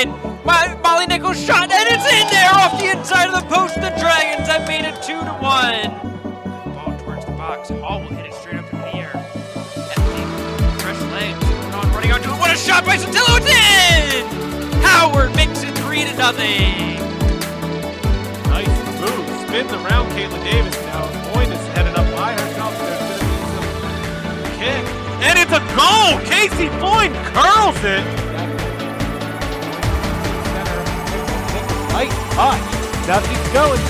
in. Molly Nichols shot, and it's in there off the inside of the post. The Dragons have made it 2-1. Ball towards the box. Hall will hit it straight up into the air. Empty. Fresh legs. Running onto it. What a shot by Sotillo. It's in! Howard makes it 3-0. Nice move. Spins around Caitlin Davis now. Boyne is headed up by herself. There's going to be some kick. And it's a goal! Casey Boyne curls it! Nice touch. Now she's going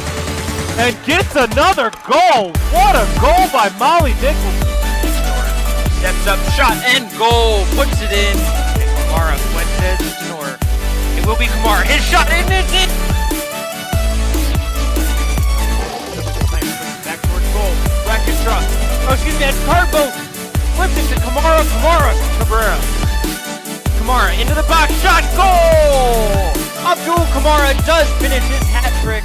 and gets another goal. What a goal by Molly Nichols. Steps up, shot, and goal. Puts it in. And Kamara Fuentes to Nor. It will be Kamara. His shot, and it's in. Back towards goal. Rackestra. Oh, excuse me, that's Carbo. Flipped it to Kamara. Cabrera. Kamara into the box. Shot, goal! Abdul Kamara does finish his hat trick.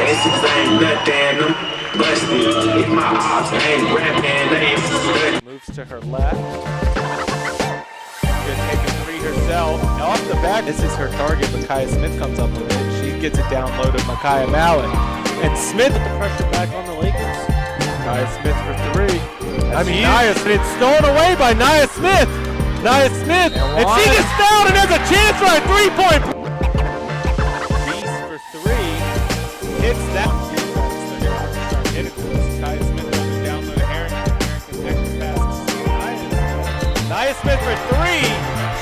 Essex ain't nothing, I'm busted. If my ops ain't rapping, they ain't. Moves to her left. Gonna take a three herself. Now off the back, this is her target. Micaiah Smith comes up with it. She gets it downloaded. Micaiah Mallett. And Smith with the pressure back on the Lakers. Micaiah Smith for three. Nia Smith stolen away by Nia Smith. Nia Smith. And she gets down and has a chance for a 3-point. Beast for three. Hits that. Hit it. Micaiah Smith goes to download a Harrington. Harrington extra passes. Nia Smith for three.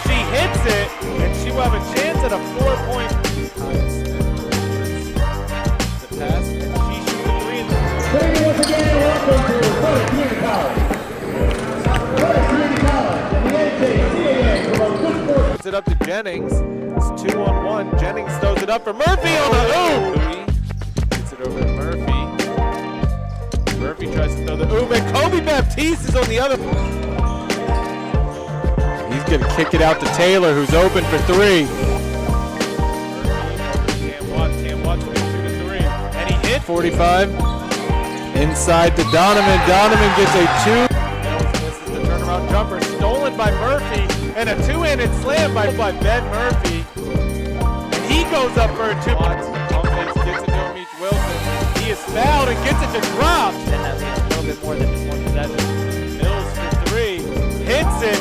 She hits it, and she will have a chance at a 4-point. Nia Smith the pass, and she shoots a three. Once again, welcome to First Community College. First Community College and the NJCAA promote good sports. Puts it up to Jennings. It's 2-on-1. Jennings throws it up for Murphy on the ooh. Gets it over to Murphy. Murphy tries to throw the ooh, and Kobe Baptiste is on the other. He's going to kick it out to Taylor, who's open for three. Cam Watts going to shoot a three. And he hit 45. Inside to Donovan. Donovan gets a two. This is the turnaround jumper stolen by Murphy. And a two-handed slam by Ben Murphy. And he goes up for a two. Watts gets it to Amich Wilson. He is fouled and gets it to drop. And that's a little bit more than just one possession. Mills for three. Hits it.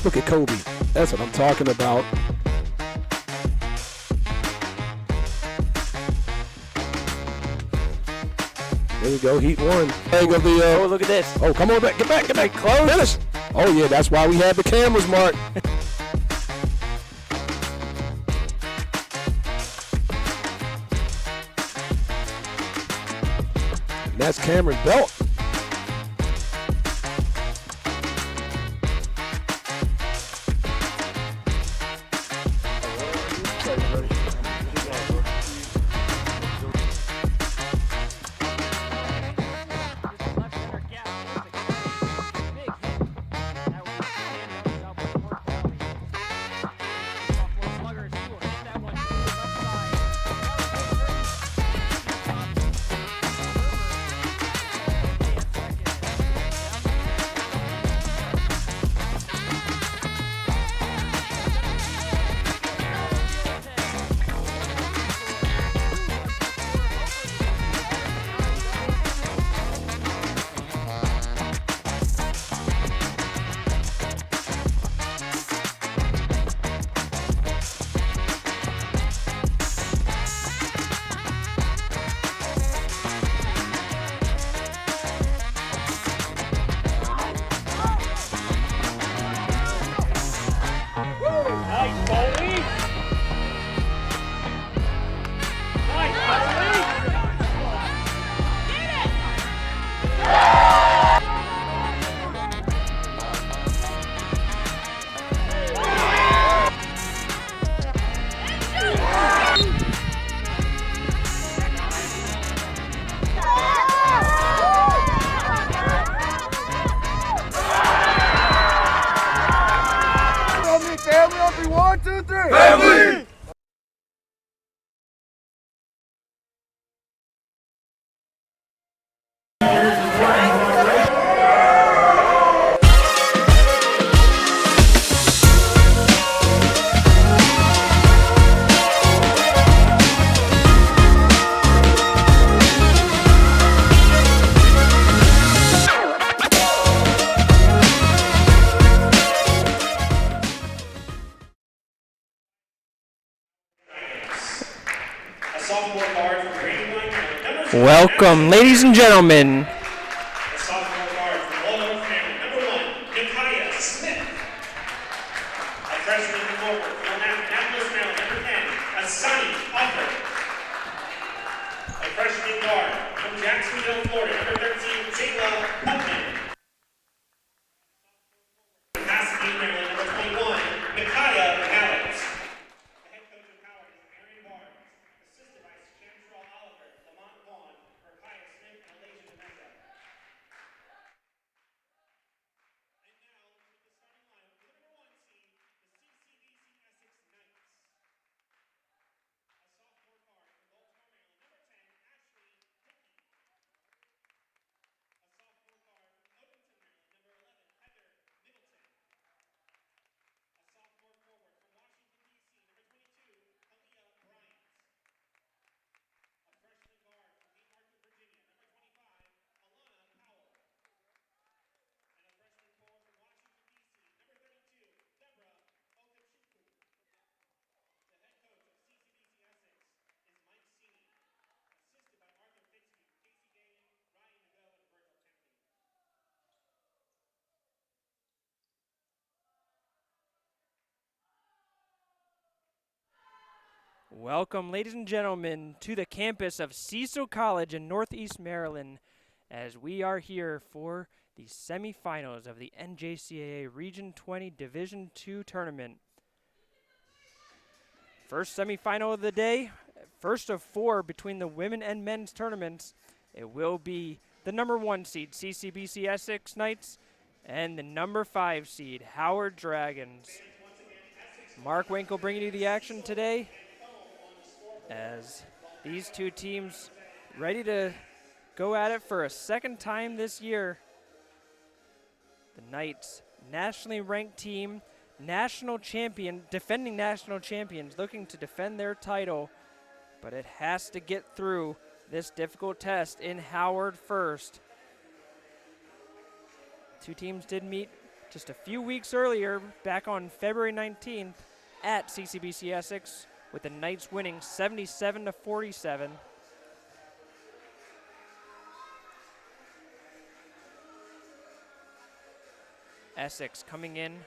Look at Kobe. That's what I'm talking about. There we go, heat one. There you go, Oh, look at this. Oh, come on back, get back, close. Finish. Oh yeah, that's why we had the cameras, Mark. And that's Cameron Belt. 2, 3. Family! A sophomore guard from Green Line, number 2. Welcome, ladies and gentlemen. A sophomore guard from Walnut Family, number 1, Nikaya Smith. A freshman forward from Annapolis, Maryland, number 10, Asani Offer. A freshman guard from Jacksonville, Florida, number 13, Jayla Putman. Pasadena, Maryland, number 21, Nikaya Alex. The head coach of Howard is Aaron Barnes, assisted by Chantrell Oliver, Lamont Vaughn, Rakaya Smith, and Alasia Mesa. And now, with the starting lineup, the number 1 seed, the CCBC Essex Knights. A sophomore guard from Baltimore, Maryland, number 10, Ashley Dickey. A sophomore guard from Odenton, Maryland, number 11, Heather Middleton. A sophomore forward from Washington, D.C., number 22, Aaliyah Bryant. A freshman guard from Haymarket, Virginia, number 25, Alana Powell. And a freshman forward from Washington, D.C., number 32, Deborah Okachukwu. The head coach of CCBC Essex is Mike Sini, assisted by Arthur Fitzke, Casey Gahan, Ryan DeVille, and Virgil Kennedy. Welcome, ladies and gentlemen, to the campus of Cecil College in Northeast Maryland, as we are here for the semifinals of the NJCAA Region 20 Division II tournament. First semifinal of the day, first of 4 between the women and men's tournaments. It will be the number 1 seed, CCBC Essex Knights, and the number 5 seed, Howard Dragons. Mark Winkle bringing you the action today, as these two teams ready to go at it for a second time this year. The Knights, nationally ranked team, national champion, defending national champions, looking to defend their title, but it has to get through this difficult test in Howard first. Two teams did meet just a few weeks earlier, back on February 19th at CCBC Essex, with the Knights winning 77-47. Essex coming in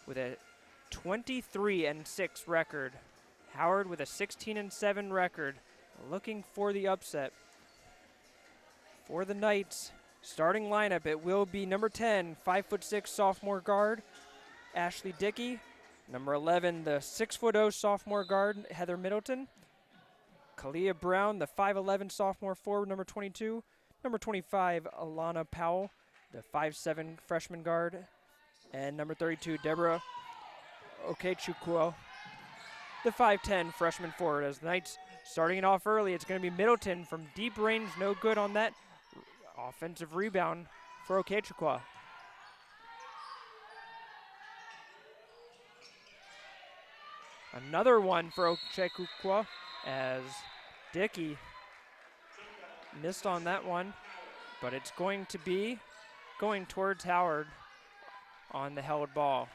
with a 23-6 record. Howard with a 16-7 record, looking for the upset. For the Knights, starting lineup, it will be number 10, 5'6" sophomore guard, Ashley Dickey. Number 11, the 6'0" sophomore guard, Heather Middleton. Kalia Brown, the 5'11" sophomore forward, number 22. Number 25, Alana Powell, the 5'7" freshman guard. And number 32, Deborah Okechukwu, the 5'10" freshman forward. As the Knights starting it off early, it's going to be Middleton from deep range, no good on that. Offensive rebound for Okechukwu. Another one for Okechukwu, as Dickey missed on that one, but it's going to be going towards Howard on the held ball.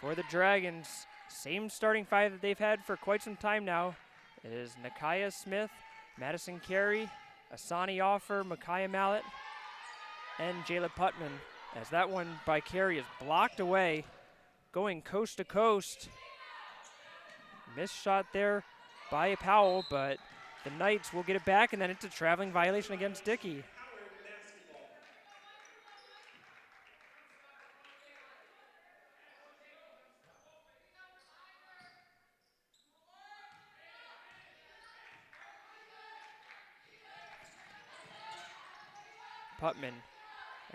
For the Dragons, same starting five that they've had for quite some time now is Nikaya Smith, Madison Carey, Asani Offer, Micaiah Mallet, and Jayla Putman. As that one by Carey is blocked away, going coast to coast. Missed shot there by Powell, but the Knights will get it back, and then it's a traveling violation against Dickey. Putman.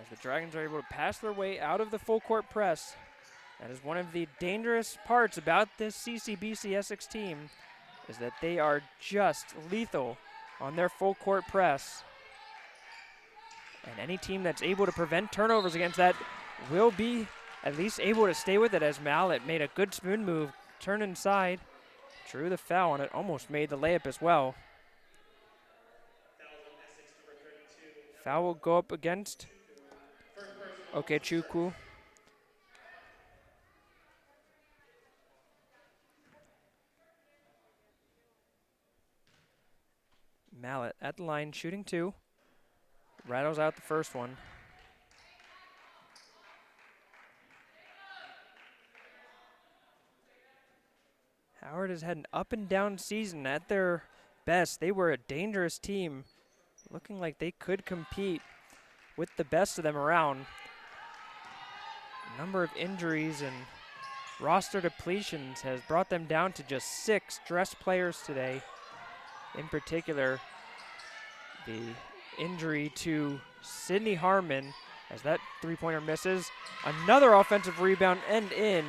As the Dragons are able to pass their way out of the full court press. That is one of the dangerous parts about this CCBC Essex team, is that they are just lethal on their full court press. And any team that's able to prevent turnovers against that will be at least able to stay with it, as Mallet made a good spin move, turned inside, drew the foul on it, almost made the layup as well. Foul will go up against Okechukwu. Mallet at the line, shooting 2. Rattles out the first one. Howard has had an up and down season. At their best, they were a dangerous team, looking like they could compete with the best of them around. A number of injuries and roster depletions has brought them down to just 6 dress players today. In particular, the injury to Sydney Harmon, as that three-pointer misses. Another offensive rebound and in,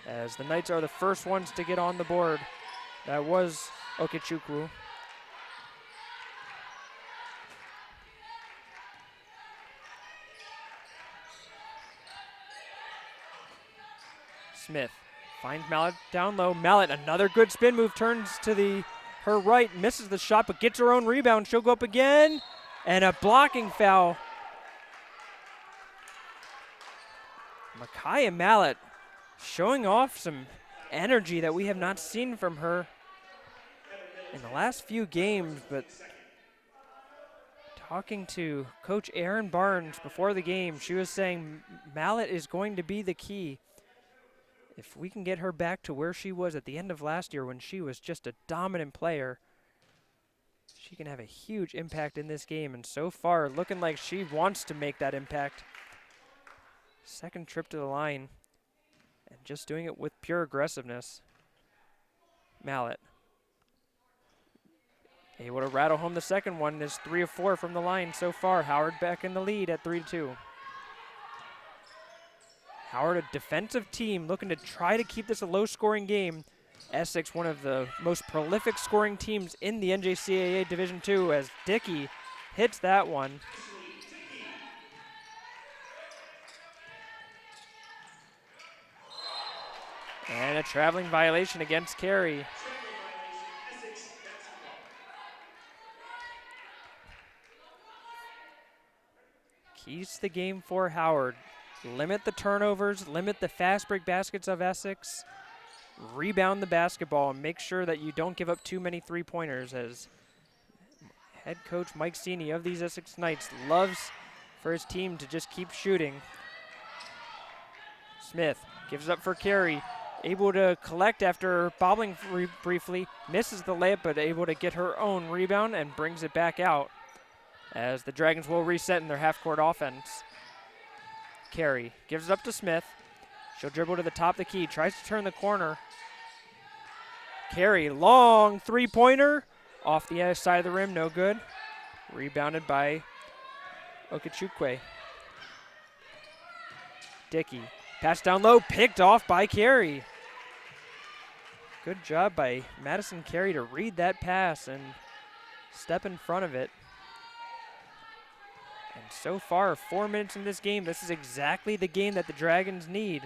as the Knights are the first ones to get on the board. That was Okechukwu. Smith finds Mallet down low. Mallet, another good spin move, turns to her right, misses the shot, but gets her own rebound. She'll go up again, and a blocking foul. Micaiah Mallet showing off some energy that we have not seen from her in the last few games, but talking to Coach Aaron Barnes before the game, she was saying Mallet is going to be the key. If we can get her back to where she was at the end of last year when she was just a dominant player, she can have a huge impact in this game, and so far looking like she wants to make that impact. Second trip to the line, and just doing it with pure aggressiveness. Mallet able to rattle home the second one, is 3 of 4 from the line so far. Howard back in the lead at 3-2. Howard, a defensive team, looking to try to keep this a low-scoring game. Essex, one of the most prolific scoring teams in the NJCAA Division II, as Dickey hits that one. And a traveling violation against Carey. Keys to the game for Howard. Limit the turnovers, limit the fast break baskets of Essex, rebound the basketball, and make sure that you don't give up too many three-pointers, as head coach Mike Sini of these Essex Knights loves for his team to just keep shooting. Smith gives up for Carey, able to collect after bobbling briefly, misses the layup, but able to get her own rebound and brings it back out, as the Dragons will reset in their half-court offense. Carey gives it up to Smith. She'll dribble to the top of the key, tries to turn the corner. Carey, long three-pointer, off the other side of the rim, no good. Rebounded by Okechukwu. Dickey, pass down low, picked off by Carey. Good job by Madison Carey to read that pass and step in front of it. And so far, 4 minutes in this game, this is exactly the game that the Dragons need.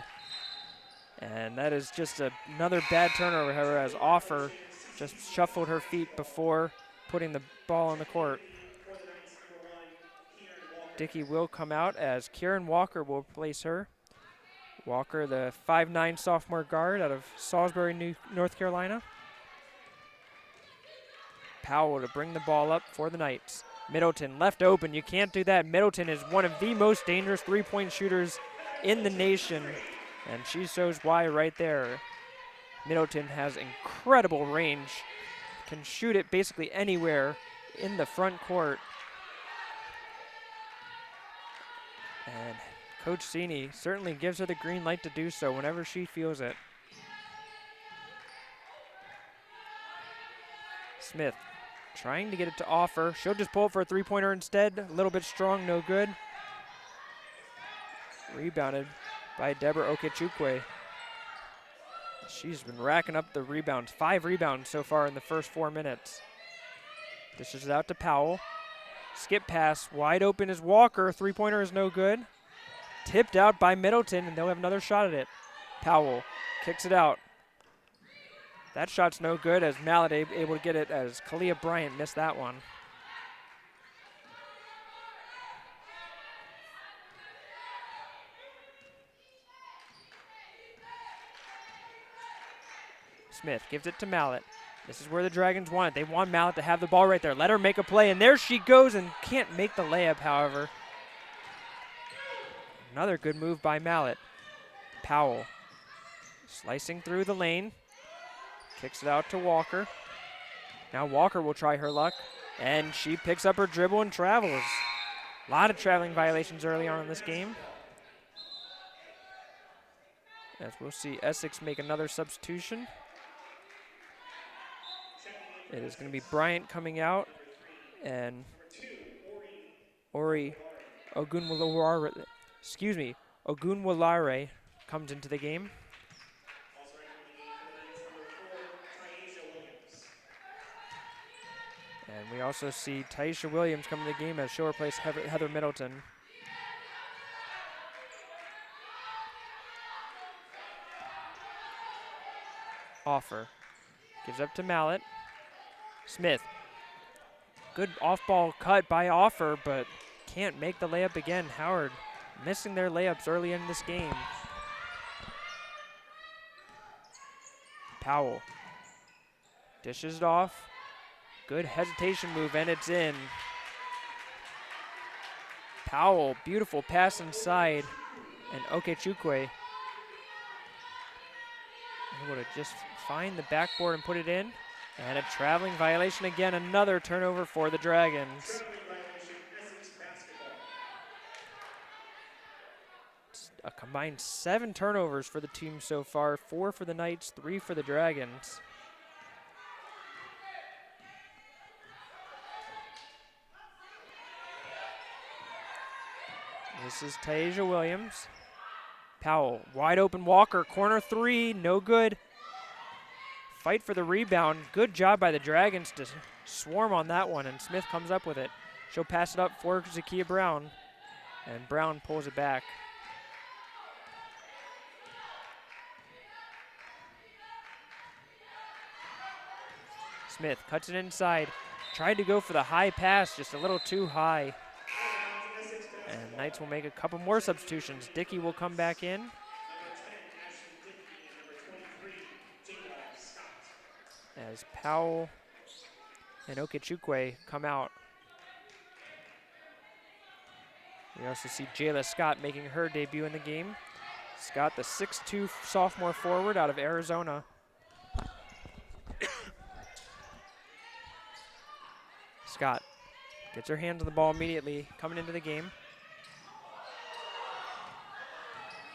And that is just another bad turnover, however, as Offer just shuffled her feet before putting the ball on the court. Dickey will come out as Kieran Walker will replace her. Walker, the 5'9" sophomore guard out of Salisbury, North Carolina. Powell to bring the ball up for the Knights. Middleton left open, you can't do that. Middleton is one of the most dangerous three-point shooters in the nation, and she shows why right there. Middleton has incredible range, can shoot it basically anywhere in the front court. And Coach Sini certainly gives her the green light to do so whenever she feels it. Smith Trying to get it to Offer. She'll just pull it for a three-pointer instead. A little bit strong, no good. Rebounded by Deborah Okechukwe. She's been racking up the rebounds. 5 rebounds so far in the first 4 minutes. Dishes it out to Powell. Skip pass, wide open is Walker. Three-pointer is no good. Tipped out by Middleton, and they'll have another shot at it. Powell kicks it out. That shot's no good as Mallet able to get it as Kalia Bryant missed that one. Smith gives it to Mallet. This is where the Dragons want it. They want Mallet to have the ball right there. Let her make a play, and there she goes and can't make the layup, however. Another good move by Mallet. Powell slicing through the lane. Kicks it out to Walker. Now Walker will try her luck, and she picks up her dribble and travels. A lot of traveling violations early on in this game. As we'll see Essex make another substitution. It is going to be Bryant coming out, and Ogunwolare comes into the game. Also entering the game for the Knights, number 4, Taisha Williams. And we also see Taisha Williams come into the game as she'll replace Heather Middleton. Offer. Gives up to Mallet. Smith. Good off-ball cut by Offer, but can't make the layup again. Howard missing their layups early in this game. Powell dishes it off. Good hesitation move, and it's in. Powell, beautiful pass inside, and Okechukwe able to just find the backboard and put it in. And a traveling violation again, another turnover for the Dragons. Traveling violation, Essex basketball. It's a combined 7 turnovers for the team so far, 4 for the Knights, 3 for the Dragons. This is Taisha Williams. Powell, wide open Walker, corner 3, no good. Fight for the rebound. Good job by the Dragons to swarm on that one, and Smith comes up with it. She'll pass it up for Zakiya Brown, and Brown pulls it back. Smith cuts it inside. Tried to go for the high pass, just a little too high. And Knights will make a couple more substitutions. Dickey will come back in. Number 10, Ashley Dickey, and number 23, Jacob Scott. As Powell and Okechukwe come out. We also see Jayla Scott making her debut in the game. Scott, the 6'2" sophomore forward out of Arizona. Scott gets her hands on the ball immediately, coming into the game.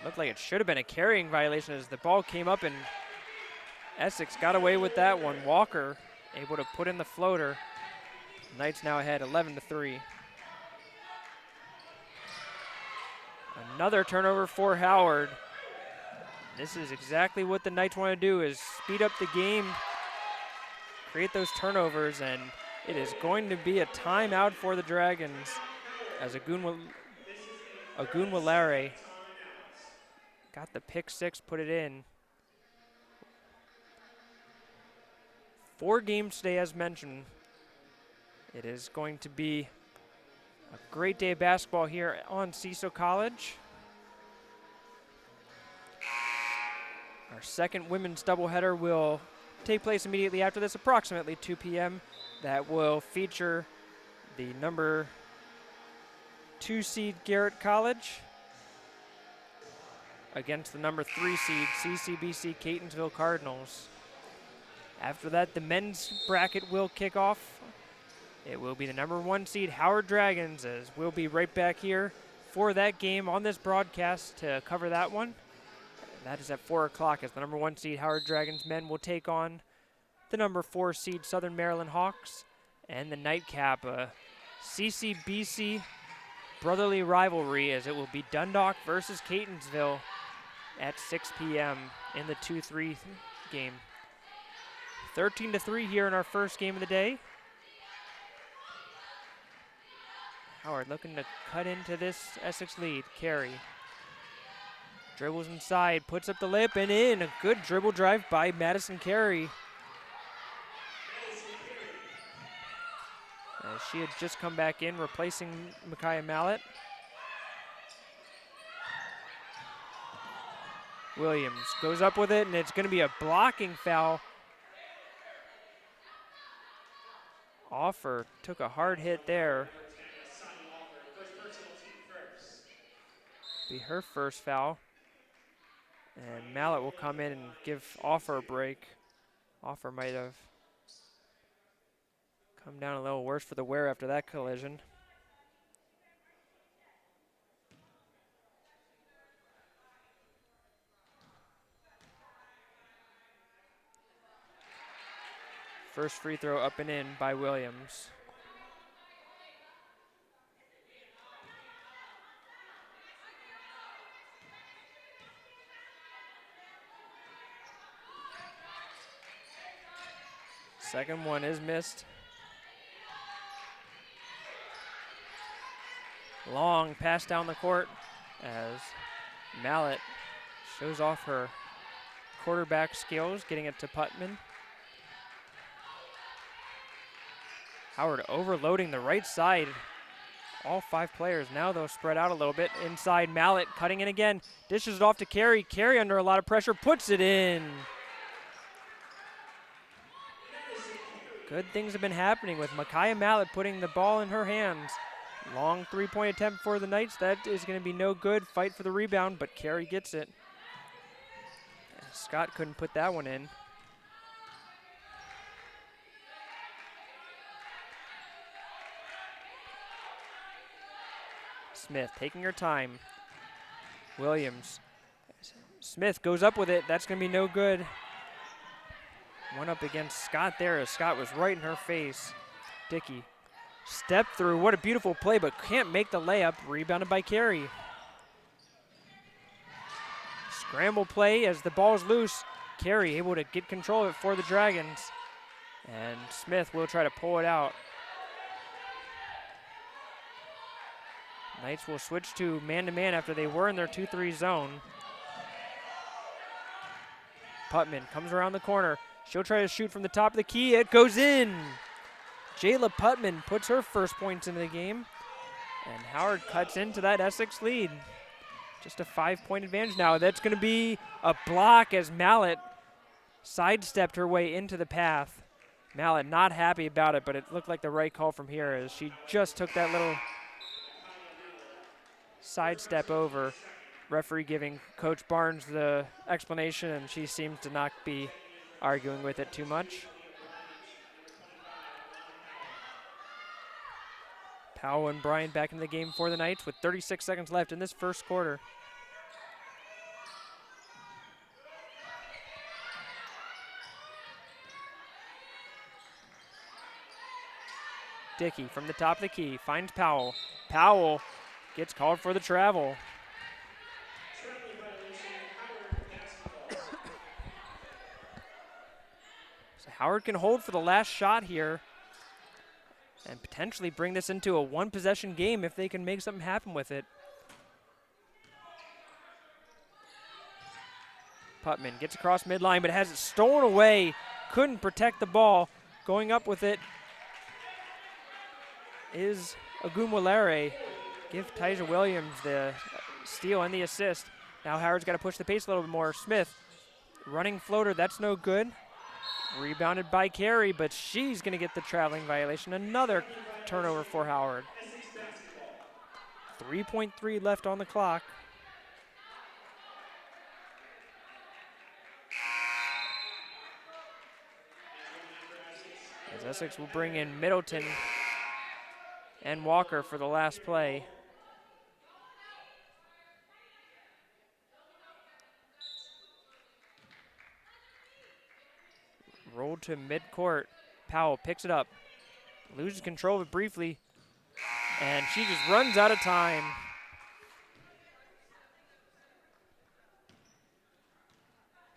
Looked like it should have been a carrying violation as the ball came up, and Essex got away with that one. Walker able to put in the floater. Knights now ahead 11-3. Another turnover for Howard. This is exactly what the Knights want to do, is speed up the game, create those turnovers, and it is going to be a timeout for the Dragons as Ogunwolare got the pick 6, put it in. 4 games today, as mentioned. It is going to be a great day of basketball here on Cecil College. Our second women's doubleheader will take place immediately after this, approximately 2 p.m. That will feature the number 2 seed Garrett College against the number 3 seed CCBC Catonsville Cardinals. After that, the men's bracket will kick off. It will be the number 1 seed Howard Dragons, as we'll be right back here for that game on this broadcast to cover that one. That is at 4 o'clock as the number 1 seed Howard Dragons men will take on the number 4 seed Southern Maryland Hawks. And the nightcap, CCBC brotherly rivalry, as it will be Dundalk versus Catonsville at 6 p.m. in the 2-3 game. 13-3 here in our first game of the day. Howard looking to cut into this Essex lead. Carey dribbles inside, puts up the lip and in. A good dribble drive by Madison Carey. As she had just come back in, replacing Micaiah Mallett. Williams goes up with it, and it's going to be a blocking foul. Offer took a hard hit there. Be her first foul. And Mallett will come in and give Offer a break. Offer might have come down a little worse for the wear after that collision. First free throw up and in by Williams. Second one is missed. Long pass down the court as Mallett shows off her quarterback skills, getting it to Putman. Howard overloading the right side. All 5 players now, though, spread out a little bit. Inside, Mallett cutting in again. Dishes it off to Carey. Carey under a lot of pressure, puts it in. Good things have been happening with Micaiah Mallett putting the ball in her hands. Long three-point attempt for the Knights. That is going to be no good. Fight for the rebound, but Carey gets it. Scott couldn't put that one in. Smith taking her time. Williams. Smith goes up with it. That's going to be no good. One up against Scott there as Scott was right in her face. Dickey. Step through. What a beautiful play, but can't make the layup. Rebounded by Carey. Scramble play as the ball's loose. Carey able to get control of it for the Dragons. And Smith will try to pull it out. Knights will switch to man-to-man after they were in their 2-3 zone. Putman comes around the corner. She'll try to shoot from the top of the key. It goes in. Jayla Putman puts her first points into the game. And Howard cuts into that Essex lead. Just a 5-point advantage now. That's going to be a block as Mallett sidestepped her way into the path. Mallett not happy about it, but it looked like the right call from here as she just took that little sidestep over. Referee giving Coach Barnes the explanation, and she seems to not be arguing with it too much. Powell and Bryan back into the game for the Knights with 36 seconds left in this first quarter. Dickey from the top of the key finds Powell. Powell gets called for the travel. So Howard can hold for the last shot here and potentially bring this into a one-possession game if they can make something happen with it. Putman gets across midline but has it stolen away. Couldn't protect the ball. Going up with it is Agumwalere. Give Tyja Williams the steal and the assist. Now Howard's got to push the pace a little bit more. Smith, running floater, that's no good. Rebounded by Carey, but she's going to get the traveling violation. Another turnover for Howard. 3.3 left on the clock. As Essex will bring in Middleton and Walker for the last play. Rolled to midcourt. Powell picks it up. loses control of it briefly, and she just runs out of time.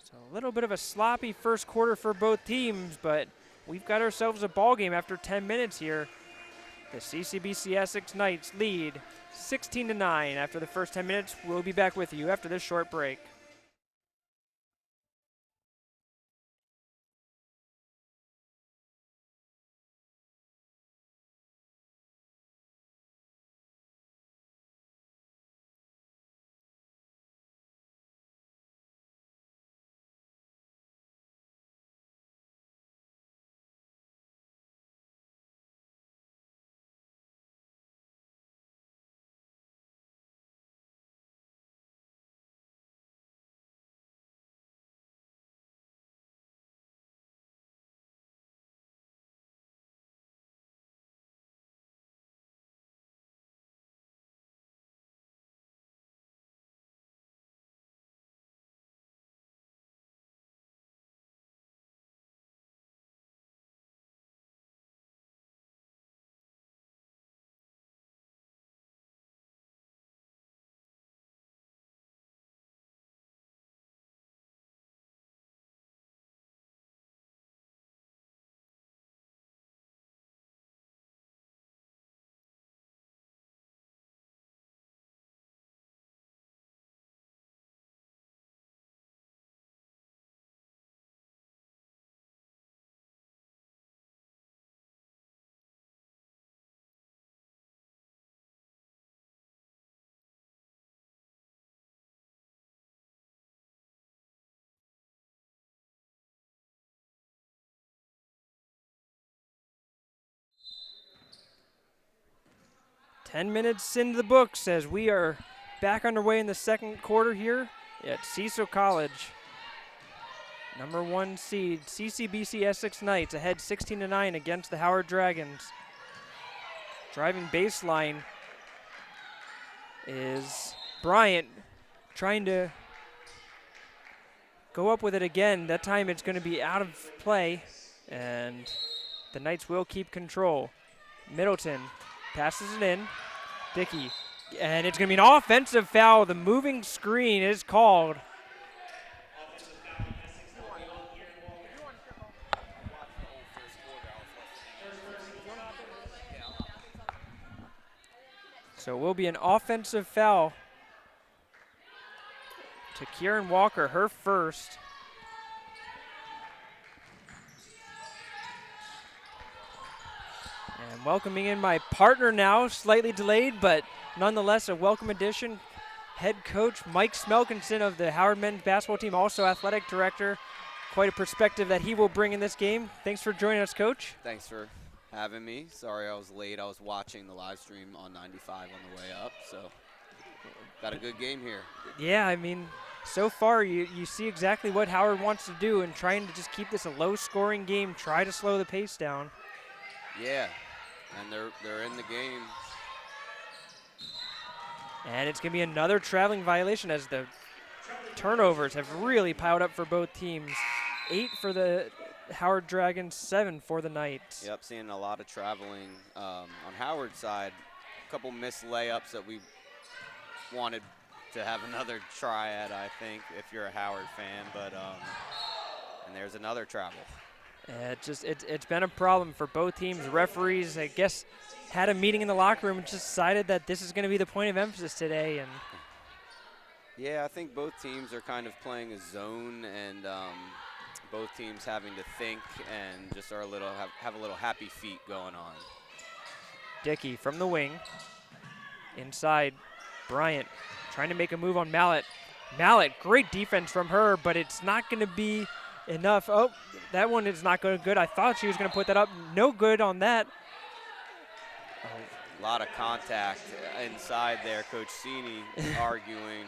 So a little bit of a sloppy first quarter for both teams, but we've got ourselves a ball game after 10 minutes here. The CCBC Essex Knights lead 16-9 after the first 10 minutes. We'll be back with you after this short break. Ten minutes into the books as we are back underway in the second quarter here at Cecil College. Number 1 seed, CCBC Essex Knights, ahead 16-9 against the Howard Dragons. Driving baseline is Bryant, trying to go up with it again. That time it's going to be out of play, and the Knights will keep control. Middleton passes it in. Dickey, and it's going to be an offensive foul. The moving screen is called. So it will be an offensive foul to Kieran Walker, her first. And welcoming in my partner now, slightly delayed, but nonetheless a welcome addition. Head coach Mike Smelkinson of the Howard men's basketball team, also athletic director. Quite a perspective that he will bring in this game. Thanks for joining us, Coach. Thanks for having me. Sorry I was late. I was watching the live stream on 95 on the way up, so got a good game here. Yeah, I mean, so far you see exactly what Howard wants to do and trying to just keep this a low-scoring game, try to slow the pace down. Yeah, and they're in the game. And it's going to be another traveling violation as the turnovers have really piled up for both teams. 8 for the Howard Dragons, 7 for the Knights. Yep, seeing a lot of traveling on Howard's side. A couple missed layups that we wanted to have another try at, I think, if you're a Howard fan. But and there's another travel. It's been a problem for both teams. Referees, I guess, had a meeting in the locker room and just decided that this is going to be the point of emphasis today. And yeah, I think both teams are kind of playing a zone, and both teams having to think and just are have a little happy feet going on. Dickey from the wing. Inside, Bryant trying to make a move on Mallett. Mallett, great defense from her, but it's not going to be enough. Oh, that one is not going good. I thought she was going to put that up. No good on that. A lot of contact inside there. Coach Sini arguing.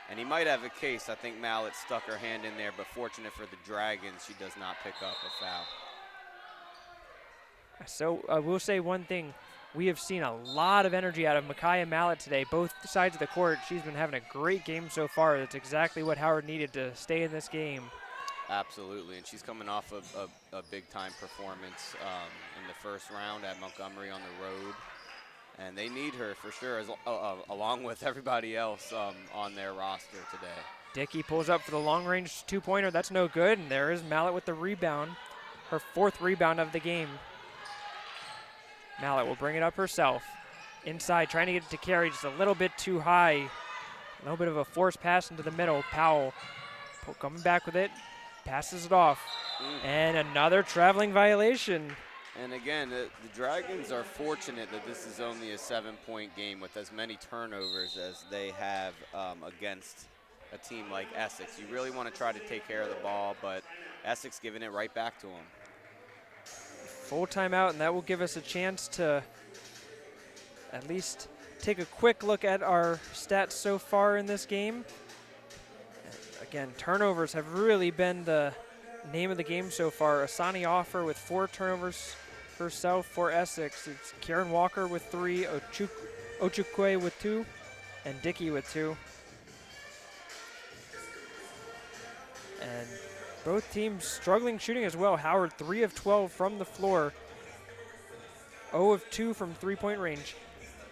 And he might have a case. I think Mallett stuck her hand in there, but fortunate for the Dragons, she does not pick up a foul. So I will say one thing. We have seen a lot of energy out of Micaiah Mallett today, both sides of the court. She's been having a great game so far. That's exactly what Howard needed to stay in this game. Absolutely, and she's coming off of a big-time performance in the first round at Montgomery on the road, and they need her for sure, along with everybody else on their roster today. Dickey pulls up for the long-range two-pointer. That's no good, and there is Mallett with the rebound, her 4th rebound of the game. Mallett will bring it up herself. Inside, trying to get it to Carey, just a little bit too high. A little bit of a forced pass into the middle. Powell coming back with it, passes it off. And another traveling violation. And again, the Dragons are fortunate that this is only a 7-point game with as many turnovers as they have against a team like Essex. You really want to try to take care of the ball, but Essex giving it right back to them. Full timeout, and that will give us a chance to at least take a quick look at our stats so far in this game. Again, turnovers have really been the name of the game so far. Asani Offer with 4 turnovers herself for Essex. It's Karen Walker with 3, Ochukwe with 2, and Dickey with 2. And both teams struggling shooting as well. Howard 3 of 12 from the floor, 0 of 2 from 3-point range.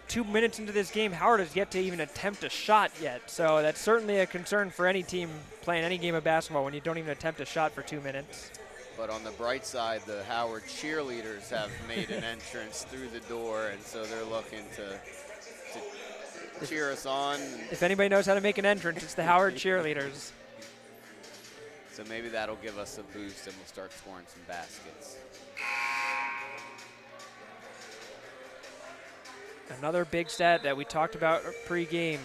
2 minutes into this game, Howard has yet to even attempt a shot yet. So that's certainly a concern for any team playing any game of basketball when you don't even attempt a shot for 2 minutes. But on the bright side, the Howard cheerleaders have made an entrance through the door, and so they're looking to cheer us on. If anybody knows how to make an entrance, it's the Howard cheerleaders. So maybe that'll give us a boost and we'll start scoring some baskets. Another big stat that we talked about pre-game,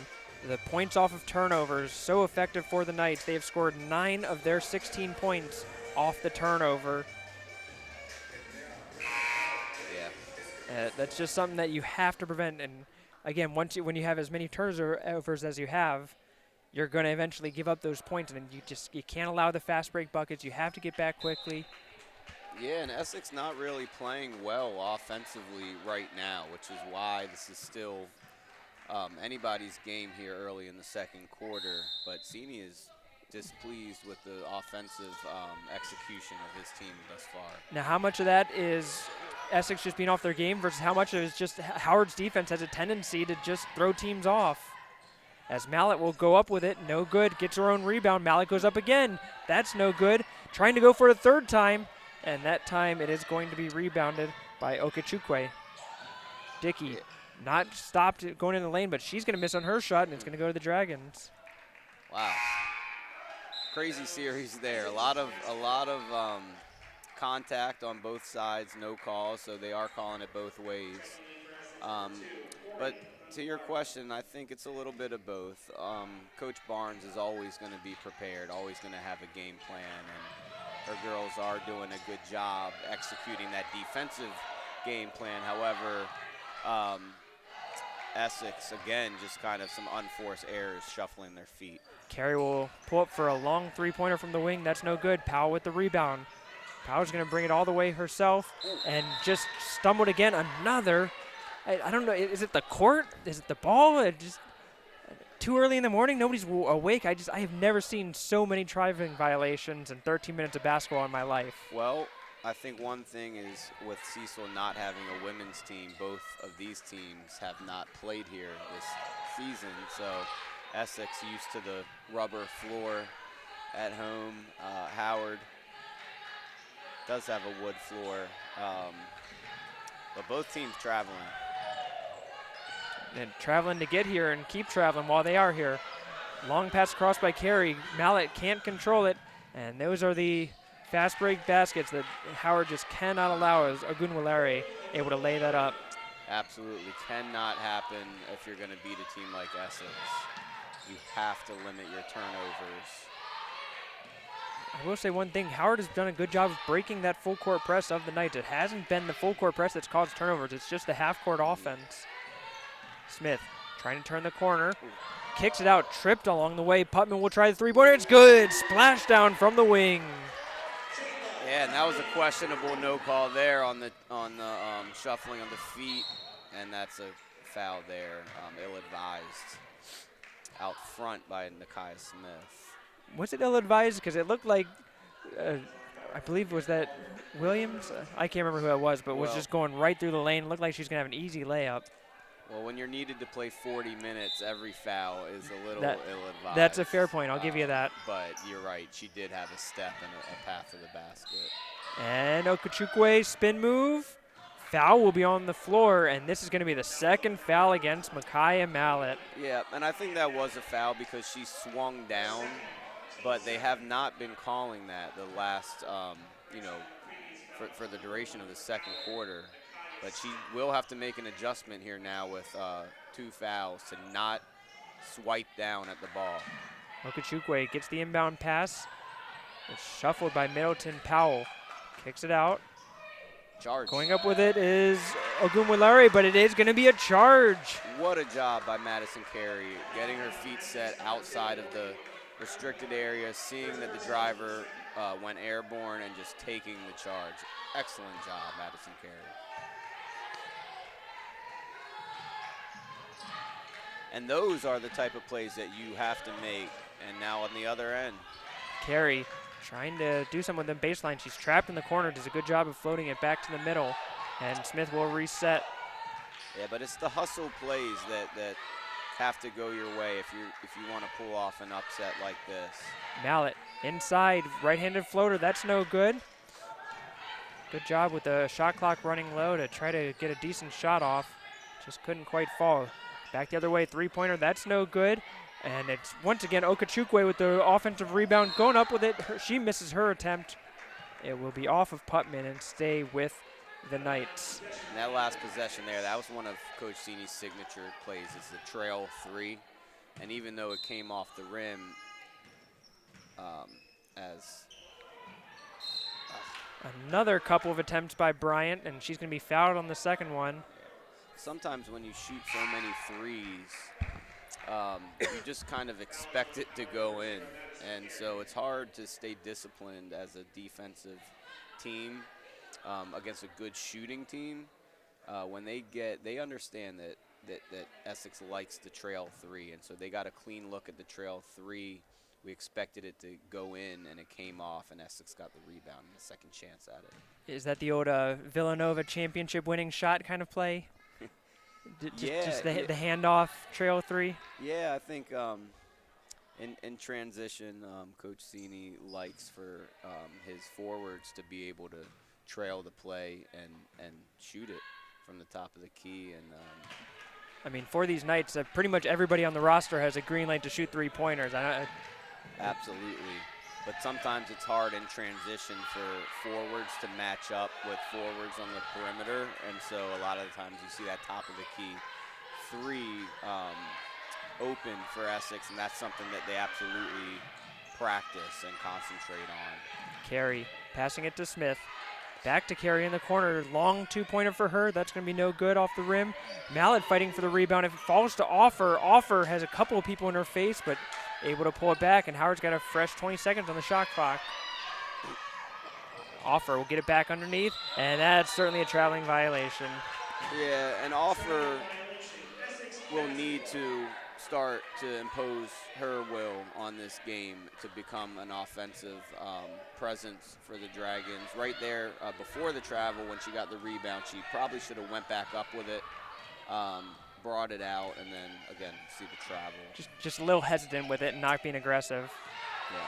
the points off of turnovers, so effective for the Knights. They have scored 9 of their 16 points off the turnover. Yeah. That's just something that you have to prevent. And again, when you have as many turnovers as you have, you're going to eventually give up those points, and you can't allow the fast break buckets. You have to get back quickly. Yeah, and Essex not really playing well offensively right now, which is why this is still anybody's game here early in the second quarter. But Sini is displeased with the offensive execution of his team thus far. Now, how much of that is Essex just being off their game versus how much of it is just Howard's defense has a tendency to just throw teams off? As Mallett will go up with it, no good, gets her own rebound. Mallett goes up again, that's no good. Trying to go for a 3rd time, and that time it is going to be rebounded by Okechukwe. Dickey not stopped going in the lane, but she's going to miss on her shot, and it's going to go to the Dragons. Wow, crazy series there. A lot of contact on both sides, no calls, so they are calling it both ways. But to your question, I think it's a little bit of both. Coach Barnes is always going to be prepared, always going to have a game plan, and her girls are doing a good job executing that defensive game plan. However, Essex, again, just kind of some unforced errors, shuffling their feet. Carey will pull up for a long 3-pointer from the wing. That's no good. Powell with the rebound. Powell's going to bring it all the way herself and just stumbled again. Another. I don't know. Is it the court? Is it the ball? Just too early in the morning. Nobody's awake. I have never seen so many driving violations in 13 minutes of basketball in my life. Well, I think one thing is with Cecil not having a women's team, both of these teams have not played here this season. So Essex used to the rubber floor at home. Howard does have a wood floor, but both teams traveling. And traveling to get here and keep traveling while they are here. Long pass across by Carey. Mallett can't control it, and those are the fast break baskets that Howard just cannot allow as Ogunwalere able to lay that up. Absolutely cannot happen if you're going to beat a team like Essex. You have to limit your turnovers. I will say one thing, Howard has done a good job of breaking that full court press of the Knights. It hasn't been the full court press that's caused turnovers. It's just the half court offense. Smith trying to turn the corner, kicks it out, tripped along the way. Putman will try the 3-pointer. It's good. Splash down from the wing. Yeah, and that was a questionable no call there on the shuffling of the feet, and that's a foul there, ill-advised out front by Nakia Smith. Was it ill-advised? Because it looked like I believe was that Williams? I can't remember who it was, but was Well- just going right through the lane. Looked like she's going to have an easy layup. Well, when you're needed to play 40 minutes, every foul is a little That- ill-advised. That's a fair point. I'll give you that. But you're right. She did have a step and a path to the basket. And Okachukwu spin move. Foul will be on the floor, and this is going to be the second foul against Micaiah Mallett. Yeah, and I think that was a foul because she swung down, but they have not been calling that the last, for the duration of the second quarter. But she will have to make an adjustment here now with 2 fouls to not swipe down at the ball. Okachukwu gets the inbound pass. It's shuffled by Middleton Powell. Kicks it out. Charge. Going up with it is Ogunwalari, but it is going to be a charge. What a job by Madison Carey, getting her feet set outside of the restricted area, seeing that the driver went airborne and just taking the charge. Excellent job, Madison Carey. And those are the type of plays that you have to make. And now on the other end, Carey trying to do something with the baseline. She's trapped in the corner, does a good job of floating it back to the middle, and Smith will reset. yeah, but it's the hustle plays that have to go your way if you want to pull off an upset like this. Mallett inside, right-handed floater, that's no good. Good job with the shot clock running low to try to get a decent shot off. Just couldn't quite fall. Back the other way, three-pointer, that's no good. And it's once again Okachukwu with the offensive rebound, going up with it. She misses her attempt. It will be off of Putman and stay with the Knights. And that last possession there, that was one of Coach Sini's signature plays. It's the trail 3. And even though it came off the rim Another couple of attempts by Bryant, and she's going to be fouled on the second one. sometimes when you shoot so many threes, you just kind of expect it to go in. And so it's hard to stay disciplined as a defensive team against a good shooting team. When they understand that Essex likes to trail 3, and so they got a clean look at the trail 3. We expected it to go in, and it came off, and Essex got the rebound and the second chance at it. Is that the old Villanova championship winning shot kind of play? Just the handoff trail 3? Yeah, I think in transition, Coach Sini likes for his forwards to be able to trail the play and shoot it from the top of the key. And I mean, for these Knights, pretty much everybody on the roster has a green light to shoot three-pointers. Absolutely. But sometimes it's hard in transition for forwards to match up with forwards on the perimeter. And so a lot of the times you see that top of the key 3 open for Essex, and that's something that they absolutely practice and concentrate on. Carey passing it to Smith. Back to Carey in the corner. Long two-pointer for her. That's going to be no good off the rim. Mallett fighting for the rebound. If it falls to Offer, Offer has a couple of people in her face, but able to pull it back, and Howard's got a fresh 20 seconds on the shot clock. Offer will get it back underneath, and that's certainly a traveling violation. Yeah, and Offer will need to start to impose her will on this game to become an offensive presence for the Dragons. Right there before the travel, when she got the rebound, she probably should have went back up with it, brought it out, and then again see the travel. Just a little hesitant with it and not being aggressive. Yeah.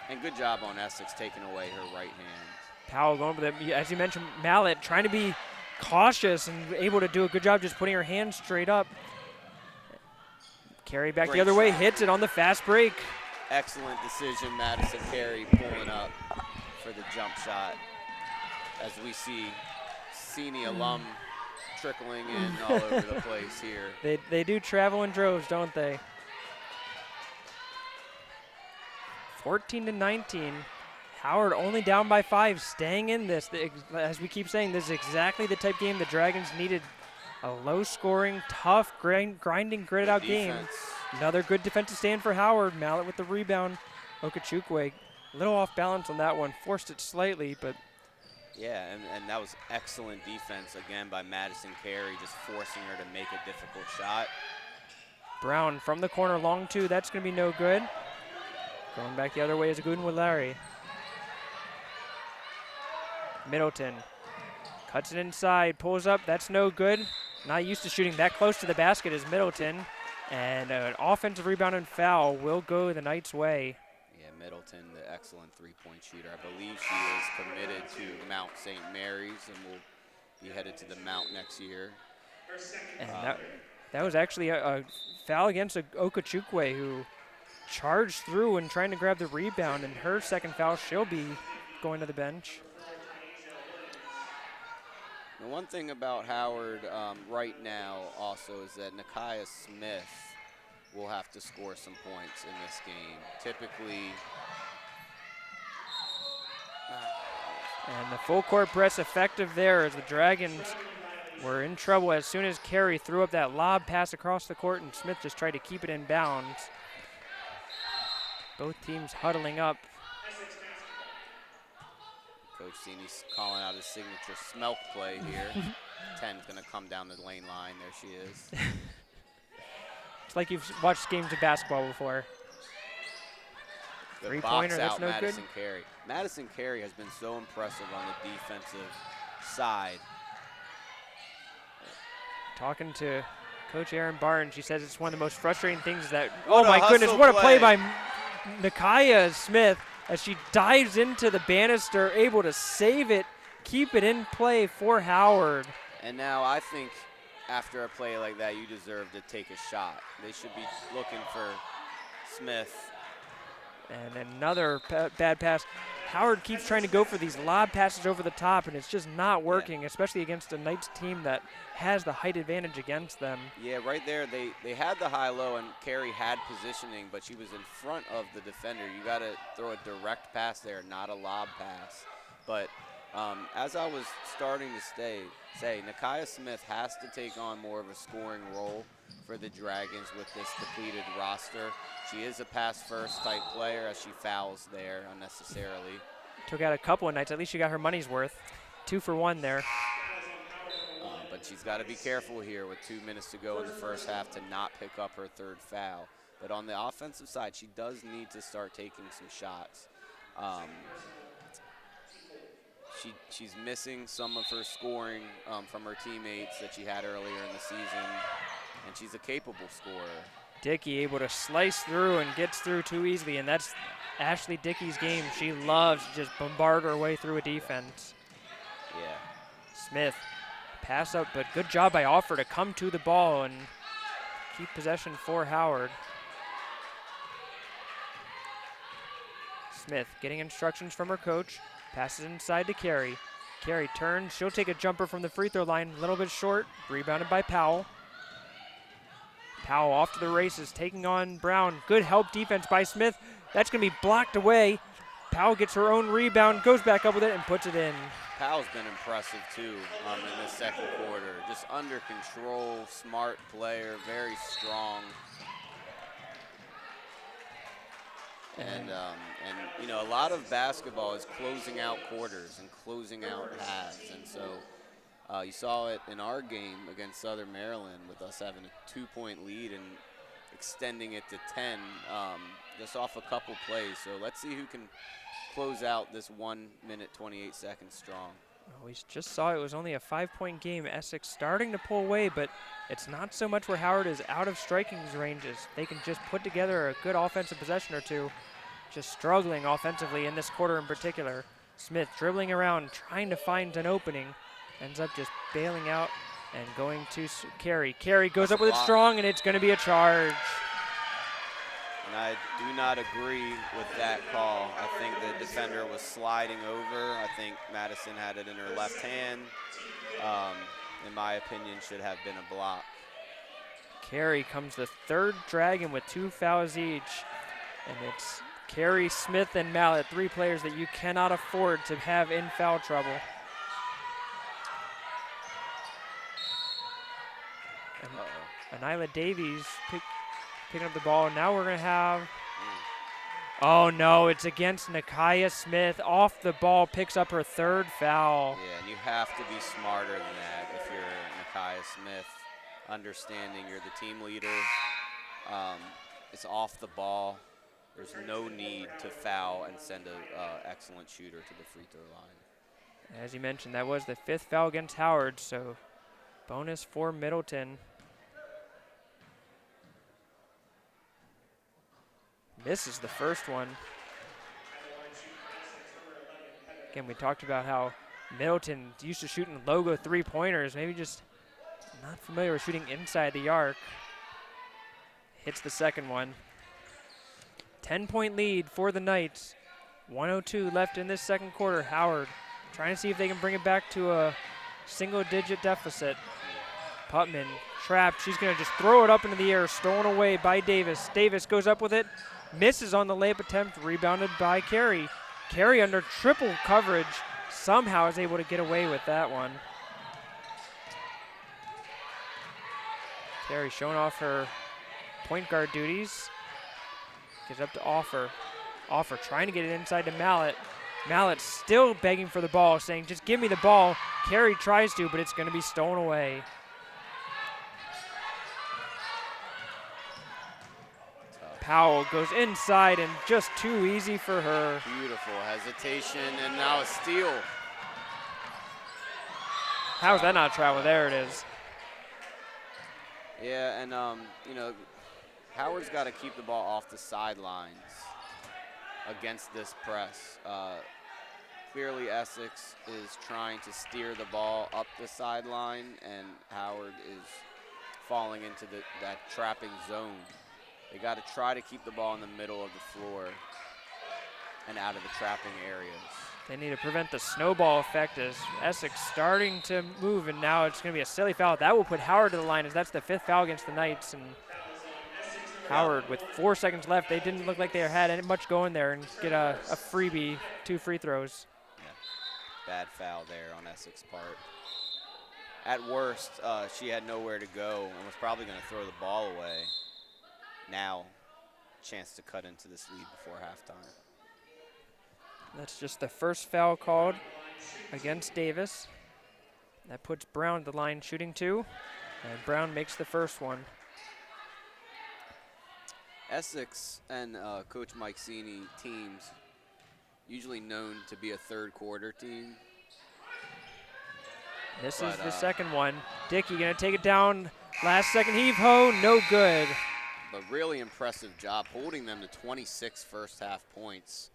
And good job on Essex taking away her right hand. Powell going with it, as you mentioned, Mallett trying to be cautious and able to do a good job just putting her hands straight up. Carey back Great the other way, shot. hits it on the fast break. Excellent decision, Madison Carey pulling up for the jump shot. As we see Sini alum trickling in all over the place here. They do travel in droves, don't they? 14-19. Howard only down by 5, staying in this. As we keep saying, this is exactly the type game the Dragons needed. A low-scoring, tough, grinding, gritted-out game. Another good defensive stand for Howard. Mallett with the rebound. Okachukwu, a little off balance on that one. Forced it slightly, but... Yeah, and that was excellent defense, again, by Madison Carey, just forcing her to make a difficult shot. Brown from the corner, long 2. That's going to be no good. Going back the other way is Ogunwalari. Middleton cuts it inside, pulls up. That's no good. Not used to shooting that close to the basket is Middleton. And an offensive rebound and foul will go the Knights' way. Yeah, Middleton, the excellent three-point shooter. I believe she is committed to Mount St. Mary's and will be headed to the Mount next year. And that was actually a foul against Okachukwe, who charged through and trying to grab the rebound. And her second foul, she'll be going to the bench. The one thing about Howard right now also is that Nakia Smith will have to score some points in this game. Typically, and the full court press effective there as the Dragons were in trouble as soon as Carey threw up that lob pass across the court and Smith just tried to keep it in bounds. Both teams huddling up. Coach Cini's calling out his signature smelk play here. 10's going to come down the lane line. There she is. It's like you've watched games of basketball before. The Three-pointer, box that's out no Madison good. Carey. Madison Carey has been so impressive on the defensive side. Talking to Coach Aaron Barnes, she says it's one of the most frustrating things that, What oh a my goodness, hustle what a play play. by Nakia Smith as she dives into the banister, able to save it, keep it in play for Howard. And now I think after a play like that, you deserve to take a shot. They should be looking for Smith. And another bad pass. Howard keeps trying to go for these lob passes over the top, and it's just not working, especially against a Knights team that has the height advantage against them. Yeah, right there, they had the high-low, and Carey had positioning, but she was in front of the defender. You got to throw a direct pass there, not a lob pass. But as I was starting to say, Nakia Smith has to take on more of a scoring role for the Dragons with this depleted roster. She is a pass-first type player as she fouls there unnecessarily. Took out a couple of Knights. At least she got her money's worth. 2 for 1 there. But she's got to be careful here with 2 minutes to go in the first half to not pick up her third foul. But on the offensive side, she does need to start taking some shots. She's missing some of her scoring from her teammates that she had earlier in the season, and she's a capable scorer. Dickey able to slice through and gets through too easily, and that's Ashley Dickey's game. She loves to just bombard her way through a defense. Yeah. Smith, pass up, but good job by Offer to come to the ball and keep possession for Howard. Smith getting instructions from her coach, passes inside to Carey. Carey turns, she'll take a jumper from the free throw line, a little bit short, rebounded by Powell. Powell off to the races, taking on Brown. Good help defense by Smith. That's going to be blocked away. Powell gets her own rebound, goes back up with it, and puts it in. Powell's been impressive, too, in the second quarter. Just under control, smart player, very strong. And you know, a lot of basketball is closing out quarters and closing out halves. And so you saw it in our game against Southern Maryland with us having a 2-point lead and extending it to 10 just off a couple plays. So let's see who can close out this 1 minute, 28 seconds strong. Well, we just saw it was only a 5-point game. Essex starting to pull away, but it's not so much where Howard is out of striking ranges. They can just put together a good offensive possession or two. Just struggling offensively in this quarter in particular. Smith dribbling around, trying to find an opening. Ends up just bailing out and going to Carey. Carey goes up with it strong, and it's going to be a charge. And I do not agree with that call. I think the defender was sliding over. I think Madison had it in her left hand. In my opinion, should have been a block. Carey comes the third Dragon with 2 fouls each. And it's Carey, Smith, and Mallet, 3 players that you cannot afford to have in foul trouble. And Nyla Davies picking up the ball. Now we're going to have, oh no, it's against Nakia Smith. Off the ball, picks up her third foul. Yeah, and you have to be smarter than that if you're Nakia Smith, understanding you're the team leader. It's off the ball. There's no need to foul and send an excellent shooter to the free throw line. As you mentioned, that was the 5th foul against Howard, so bonus for Middleton. Misses the first one. Again, we talked about how Middleton used to shooting logo three-pointers, maybe just not familiar with shooting inside the arc. Hits the second one. 10-point lead for the Knights. 1:02 left in this second quarter. Howard trying to see if they can bring it back to a single-digit deficit. Putman trapped. She's going to just throw it up into the air, stolen away by Davis. Davis goes up with it, misses on the layup attempt, rebounded by Carey. Carey under triple coverage somehow is able to get away with that one. Carey showing off her point guard duties. Gives up to Offer. Offer trying to get it inside to Mallett. Mallett still begging for the ball, saying, just give me the ball. Carey tries to, but it's going to be stolen away. Powell goes inside and just too easy for her. Beautiful hesitation and now a steal. How's that not travel? There it is. Yeah, and you know, Howard's got to keep the ball off the sidelines against this press. Clearly Essex is trying to steer the ball up the sideline, and Howard is falling into that trapping zone. They got to try to keep the ball in the middle of the floor and out of the trapping areas. They need to prevent the snowball effect as Essex starting to move, and now it's going to be a silly foul. That will put Howard to the line, as that's the 5th foul against the Knights. And Howard, with 4 seconds left, they didn't look like they had much going there and get a freebie, 2 free throws. Yeah. Bad foul there on Essex part. At worst, she had nowhere to go and was probably going to throw the ball away. Now, chance to cut into this lead before halftime. That's just the first foul called against Davis. That puts Brown at the line shooting 2, and Brown makes the first one. Essex and Coach Mike Sini teams usually known to be a third quarter team. This is the second one. Dickey gonna take it down. Last second heave ho, no good. But really impressive job holding them to 26 first half points.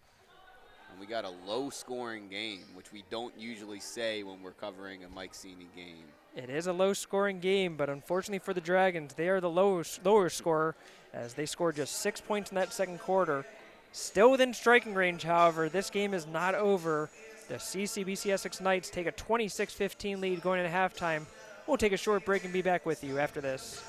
And we got a low scoring game, which we don't usually say when we're covering a Mike Sini game. It is a low scoring game, but unfortunately for the Dragons, they are the lower scorer, as they scored just 6 points in that second quarter. Still within striking range, however, this game is not over. The CCBC Essex Knights take a 26-15 lead going into halftime. We'll take a short break and be back with you after this.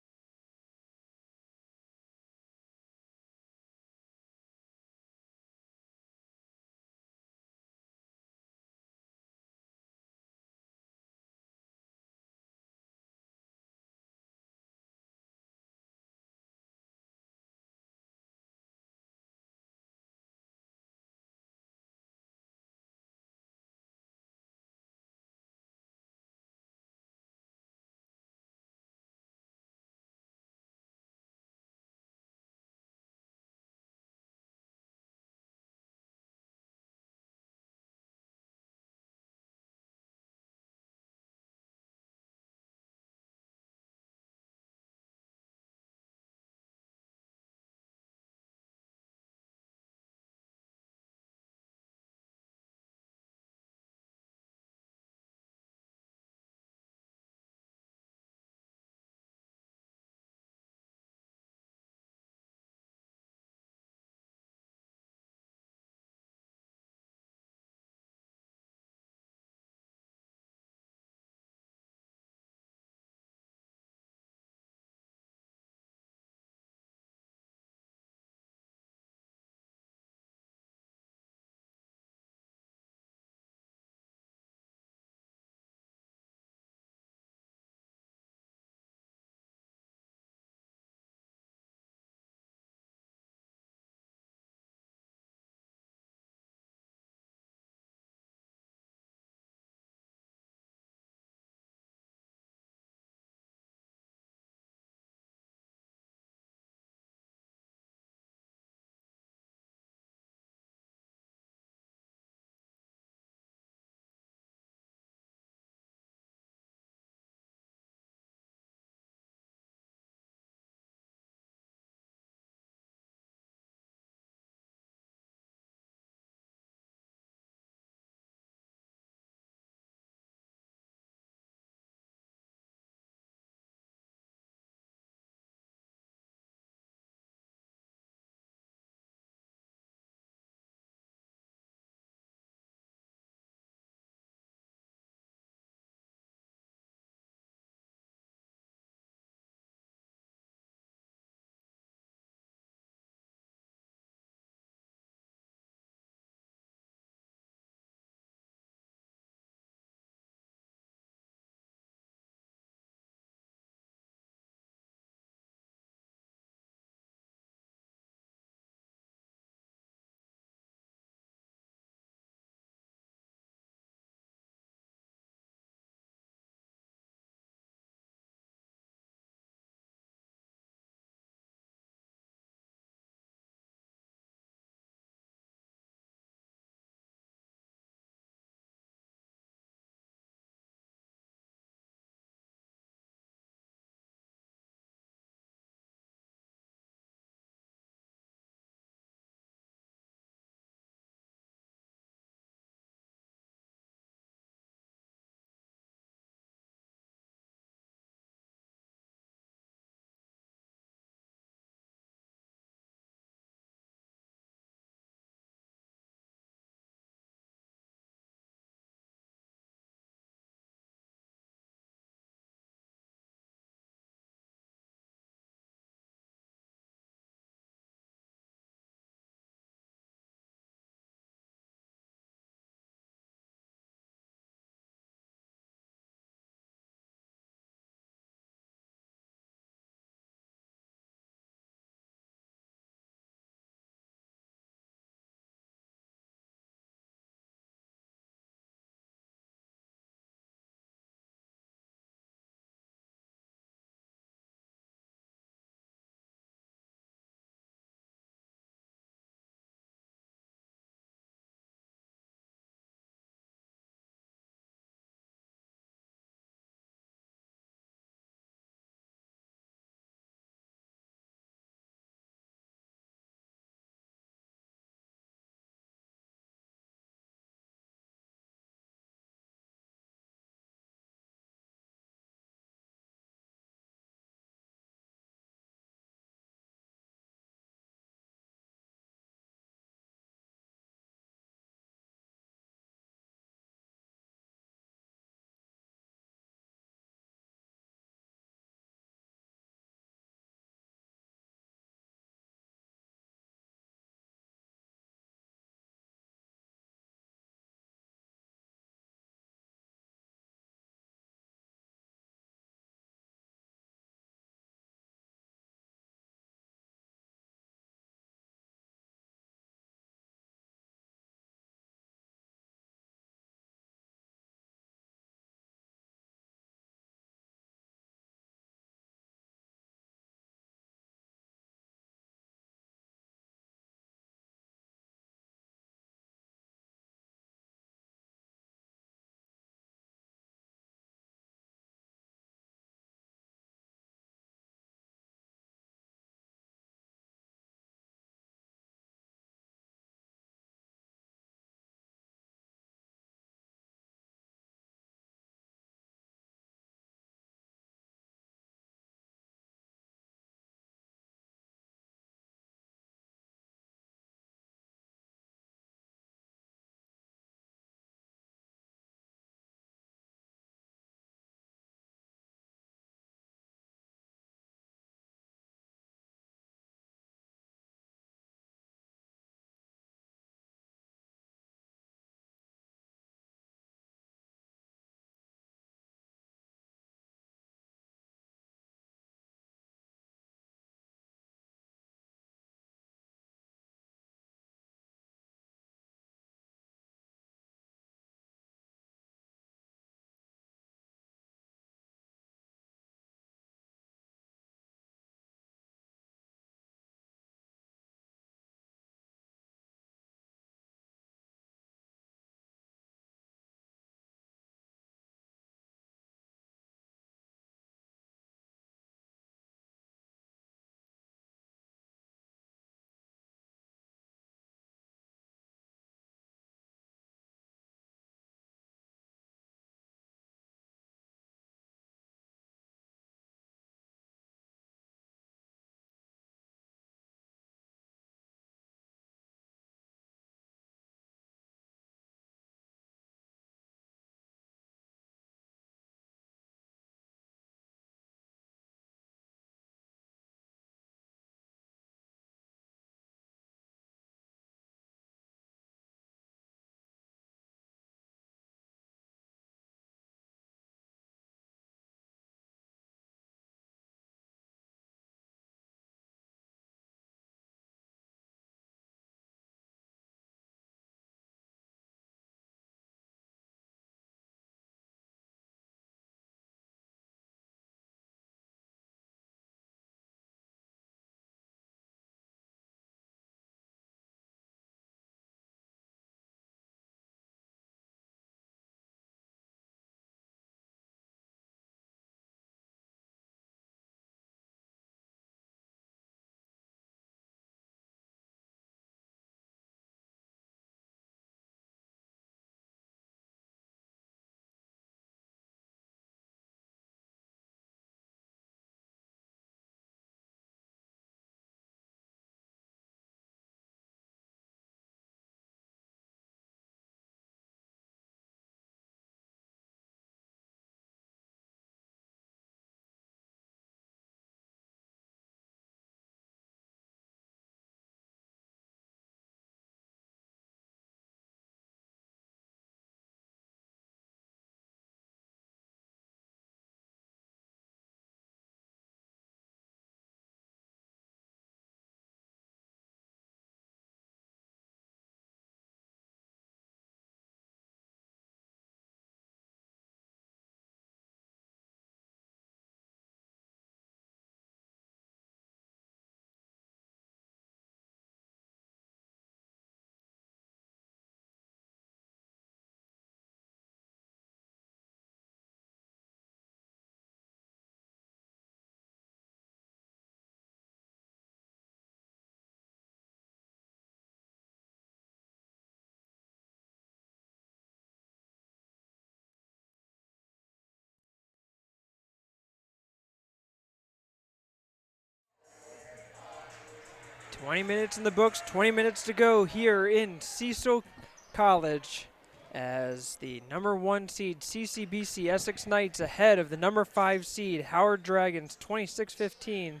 20 minutes in the books, 20 minutes to go here in Cecil College as the number 1 seed CCBC Essex Knights ahead of the number 5 seed Howard Dragons 26-15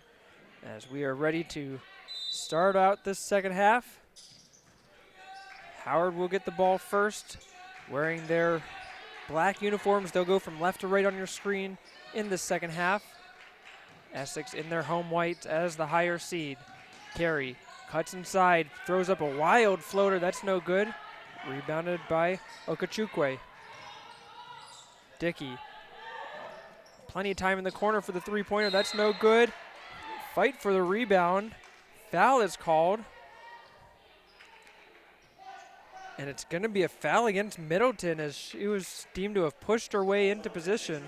as we are ready to start out this second half. Howard will get the ball first, wearing their black uniforms. They'll go from left to right on your screen in the second half. Essex in their home whites as the higher seed. Carey cuts inside, throws up a wild floater. That's no good. Rebounded by Okachukwe. Dickey. Plenty of time in the corner for the three-pointer. That's no good. Fight for the rebound. Foul is called. And it's going to be a foul against Middleton as she was deemed to have pushed her way into position.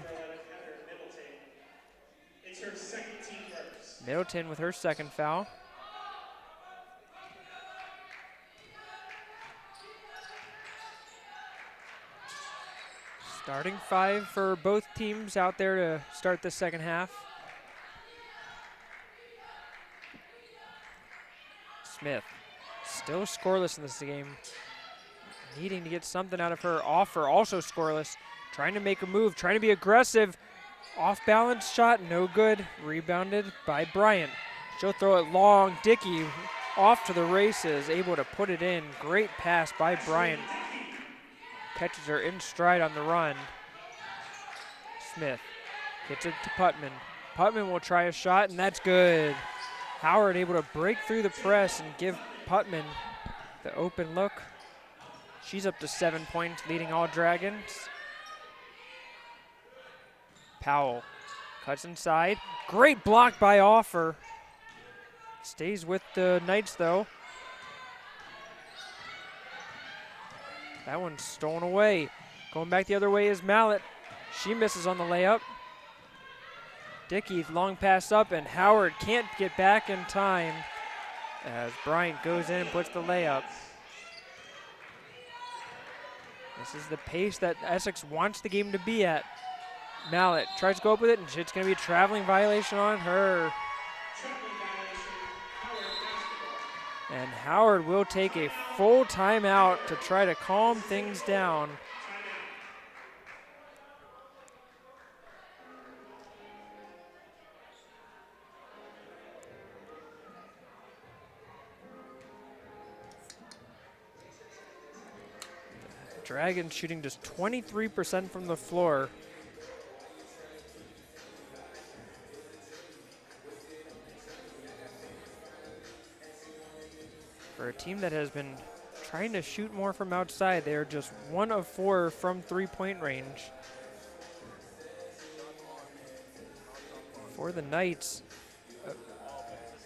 It's her second team first. Middleton with her second foul. Starting 5 for both teams out there to start the second half. Smith still scoreless in this game. Needing to get something out of her. Offer also scoreless. Trying to make a move, trying to be aggressive. Off balance shot, no good. Rebounded by Bryant. She'll throw it long. Dickey off to the races, able to put it in. Great pass by Bryant. Catches her in stride on the run. Smith gets it to Putman. Putman will try a shot, and that's good. Howard able to break through the press and give Putman the open look. She's up to 7 points, leading all Dragons. Powell cuts inside. Great block by Offer. Stays with the Knights, though. That one's stolen away. Going back the other way is Mallet. She misses on the layup. Dickey, long pass up, and Howard can't get back in time as Bryant goes in and puts the layup. This is the pace that Essex wants the game to be at. Mallet tries to go up with it, and it's going to be a traveling violation on her. And Howard will take a full timeout to try to calm things down. Dragons shooting just 23% from the floor. For a team that has been trying to shoot more from outside, they are just 1 of 4 from three-point range. For the Knights,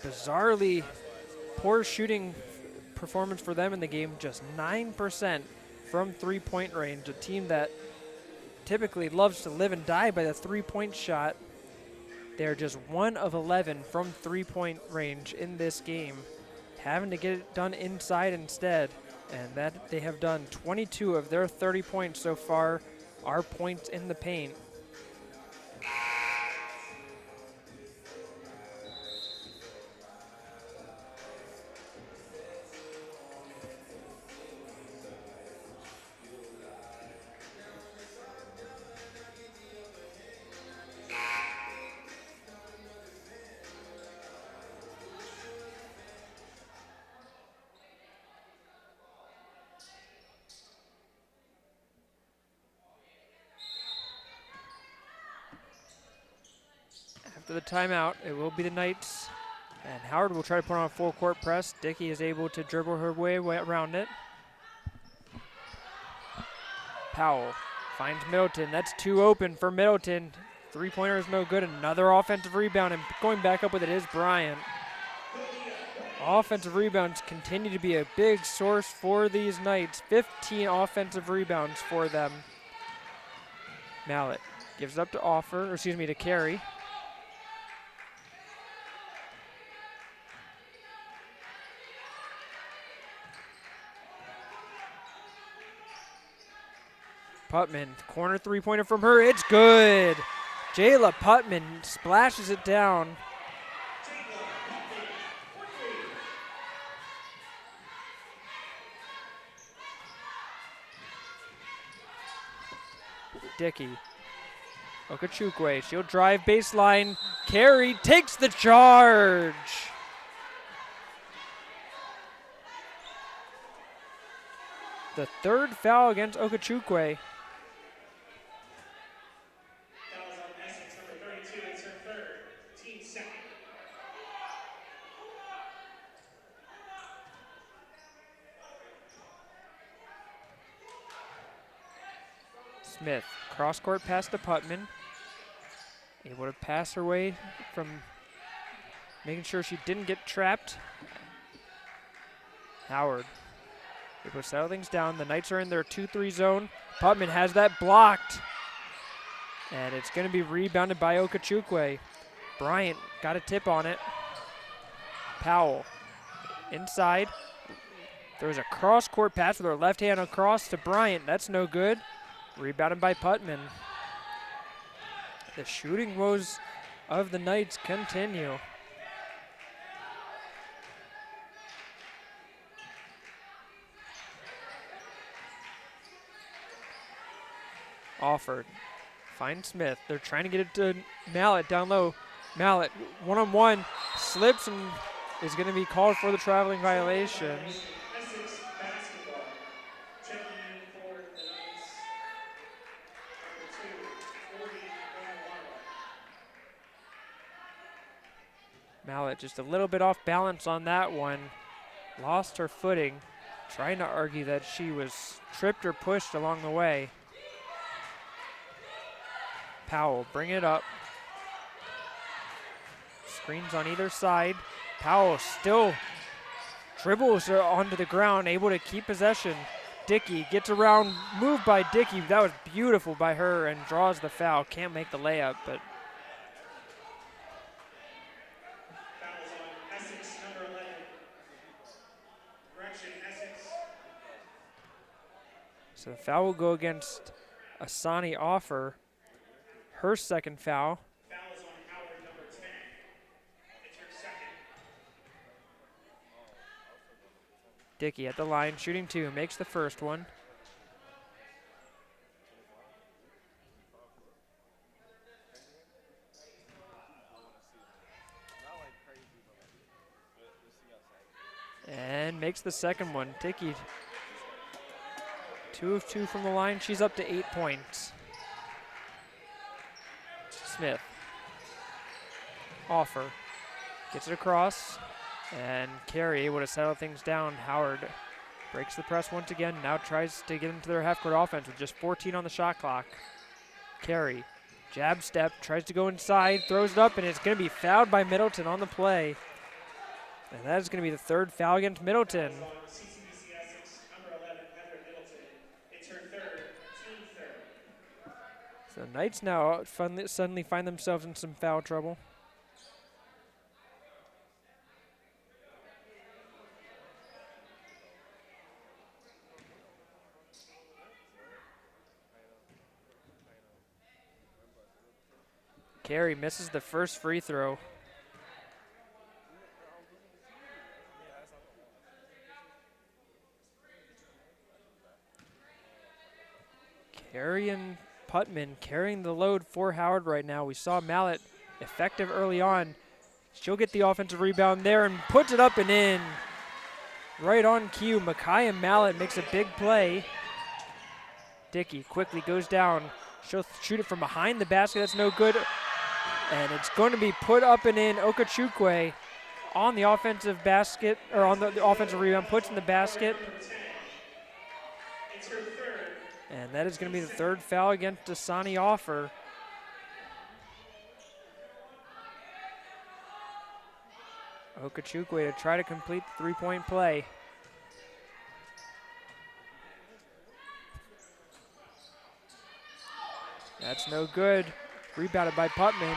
bizarrely poor shooting performance for them in the game, just 9% from three-point range, a team that typically loves to live and die by the three-point shot. They're just 1 of 11 from three-point range in this game, having to get it done inside instead, and that they have done 22 of their 30 points so far are points in the paint. After the timeout, it will be the Knights, and Howard will try to put on a full court press. Dickey is able to dribble her way around it. Powell finds Middleton. That's 2 open for Middleton. Three-pointer is no good. Another offensive rebound, and going back up with it is Bryant. Offensive rebounds continue to be a big source for these Knights. 15 offensive rebounds for them. Mallet gives it up to Carey. Putman, corner three-pointer from her. It's good. Jayla Putman splashes it down. Dickey. Okachukwe, she'll drive baseline. Carey takes the charge. The third foul against Okachukwe. Fouls on Essex, number 32. It's her third. Team second. Smith, cross court pass to Putman. Able to pass her way from making sure she didn't get trapped. Howard. Able to settle things down. The Knights are in their 2-3 zone. Putman has that blocked. And it's going to be rebounded by Okachukwe. Bryant got a tip on it. Powell inside. Throws a cross court pass with her left hand across to Bryant. That's no good. Rebounded by Putman. The shooting woes of the Knights continue. Offered. Finds Smith. They're trying to get it to Mallet down low. Mallet, one-on-one, slips and is going to be called for the traveling violation. Essex basketball. Checking in for the Knights. Number 2, 40, Mallet just a little bit off balance on that one. Lost her footing. Trying to argue that she was tripped or pushed along the way. Powell, bring it up. Screens on either side. Powell still dribbles her onto the ground, able to keep possession. Dickey gets around, moved by Dickey. That was beautiful by her and draws the foul. Can't make the layup, but fouls on Essex, number 11. Correction, Essex. so the foul will go against Asani Offer. Her second foul. Fouls on Howard, number 10. It's her second. Dickey at the line, shooting 2, makes the first one. And makes the second one. Dickey, 2 of 2 from the line. She's up to 8 points. Smith. Offer. Gets it across. And Carey able to settle things down. Howard breaks the press once again. Now tries to get into their half-court offense with just 14 on the shot clock. Carey. Jab step. Tries to go inside. Throws it up, and it's going to be fouled by Middleton on the play. And that is going to be the third foul against Middleton. Fouls on CCBC Essex, number 11, Heather Middleton. It's her third. Team third. So the Knights now suddenly find themselves in some foul trouble. Carey misses the first free throw. Carey and Putman carrying the load for Howard right now. We saw Mallet effective early on. She'll get the offensive rebound there and puts it up and in. Right on cue, Micaiah Mallet makes a big play. Dickey quickly goes down. She'll shoot it from behind the basket. That's no good. And it's going to be put up and in. Okachukwe on the offensive basket, or on the offensive rebound, puts in the basket. It's her third. And that is going to be the third foul against Dasani Offer. Okachukwe to try to complete the three-point play. That's no good. Rebounded by Putman.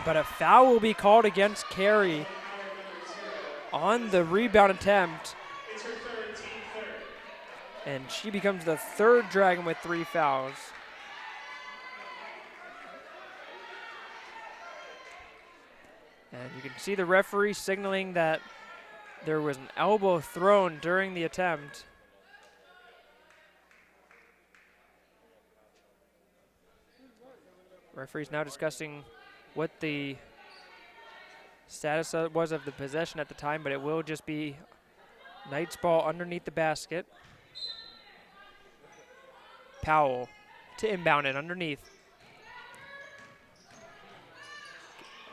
But a foul will be called against Carey on the rebound attempt. It's her third, team third. And she becomes the third Dragon with 3 fouls. And you can see the referee signaling that there was an elbow thrown during the attempt. Referee's now discussing what the status was of the possession at the time, but it will just be Knight's ball underneath the basket. Powell to inbound it underneath.